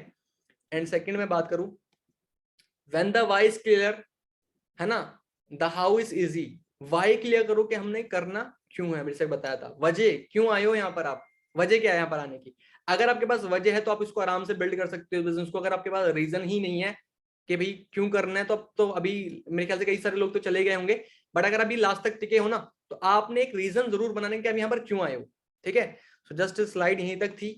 एंड सेकंड में बात करूं, when the why is clear, है ना, the how is easy. Why clear करो कि हमने करना क्यों है, मेरे से बताया था वजह, क्यों आए हो यहाँ पर आप, वजह क्या है यहाँ पर आने की। अगर आपके पास वजह है तो आप इसको आराम से बिल्ड कर सकते हो बिजनेस को। अगर आपके पास रीजन ही नहीं है कि भाई क्यों करना है, तो अब तो अभी मेरे ख्याल से कई सारे लोग तो चले गए होंगे, बट अगर अभी लास्ट तक टिके हो ना, तो आपने एक रीजन जरूर बनाने कि आप यहाँ पर क्यों आए हो। ठीक है, सो जस्ट स्लाइड यहीं तक थी।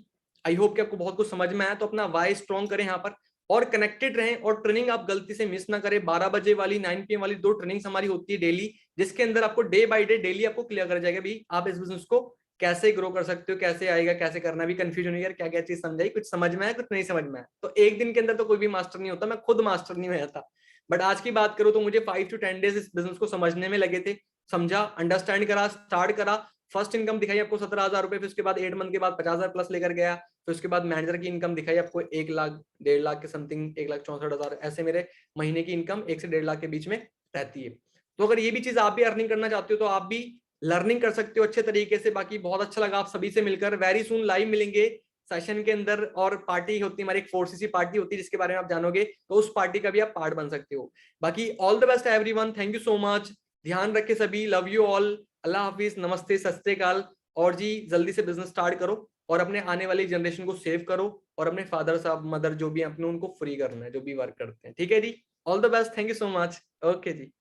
आई होप कि आपको बहुत कुछ समझ में आया। तो अपना वाई स्ट्रॉन्ग करें यहाँ पर और कनेक्टेड रहें, और ट्रेनिंग आप गलती से मिस ना करें। 12 बजे वाली, 9 PM वाली 2 ट्रेनिंग्स हमारी होती है डेली, जिसके अंदर आपको डे बाय डे डेली आपको क्लियर कर जाएगा भाई आप इस बिजनेस को कैसे ग्रो कर सकते हो, कैसे आएगा, कैसे करना। भी कंफ्यूजन है यार, क्या क्या चीज समझाई, कुछ समझ में आया, कुछ नहीं समझ में आया। तो एक दिन के अंदर तो कोई भी मास्टर नहीं होता, मैं खुद मास्टर नहीं हुआ था, बट आज की बात करूं तो मुझे 5 to 10 डेज इस बिजनेस को समझने में लगे थे। समझा, अंडरस्टैंड करा, स्टार्ट करा, फर्स्ट इनकम दिखाई आपको 17,000 रुपए, फिर उसके बाद 8 मंथ के बाद 50,000+ लेकर गया, फिर उसके बाद मैनेजर की इनकम दिखाई आपको 1 लाख, 1.5 लाख के समथिंग, 1,64,000, ऐसे मेरे महीने की इनकम 1 से 1.5 लाख के बीच में रहती है। तो अगर ये भी चीज आप भी अर्निंग करना चाहते हो तो आप भी लर्निंग कर सकते हो अच्छे तरीके से। बाकी बहुत अच्छा लगा आप सभी से मिलकर, वेरी सुन लाइव मिलेंगे सेशन के अंदर, और पार्टी होती है हमारी, एक 4CC पार्टी होती है जिसके बारे में आप जानोगे, तो उस पार्टी का भी आप पार्ट बन सकते हो। बाकी all the best everyone, thank you so much, ध्यान रखे सभी, लव यू ऑल, अल्लाह हाफिज, नमस्ते, सत श्री अकाल। और जी जल्दी से बिजनेस स्टार्ट करो और अपने आने वाली जनरेशन को सेव करो, और अपने फादर साहब मदर जो भी अपने उनको फ्री करना है, जो भी वर्क करते हैं। ठीक है जी, all the best, thank you so much, okay ji.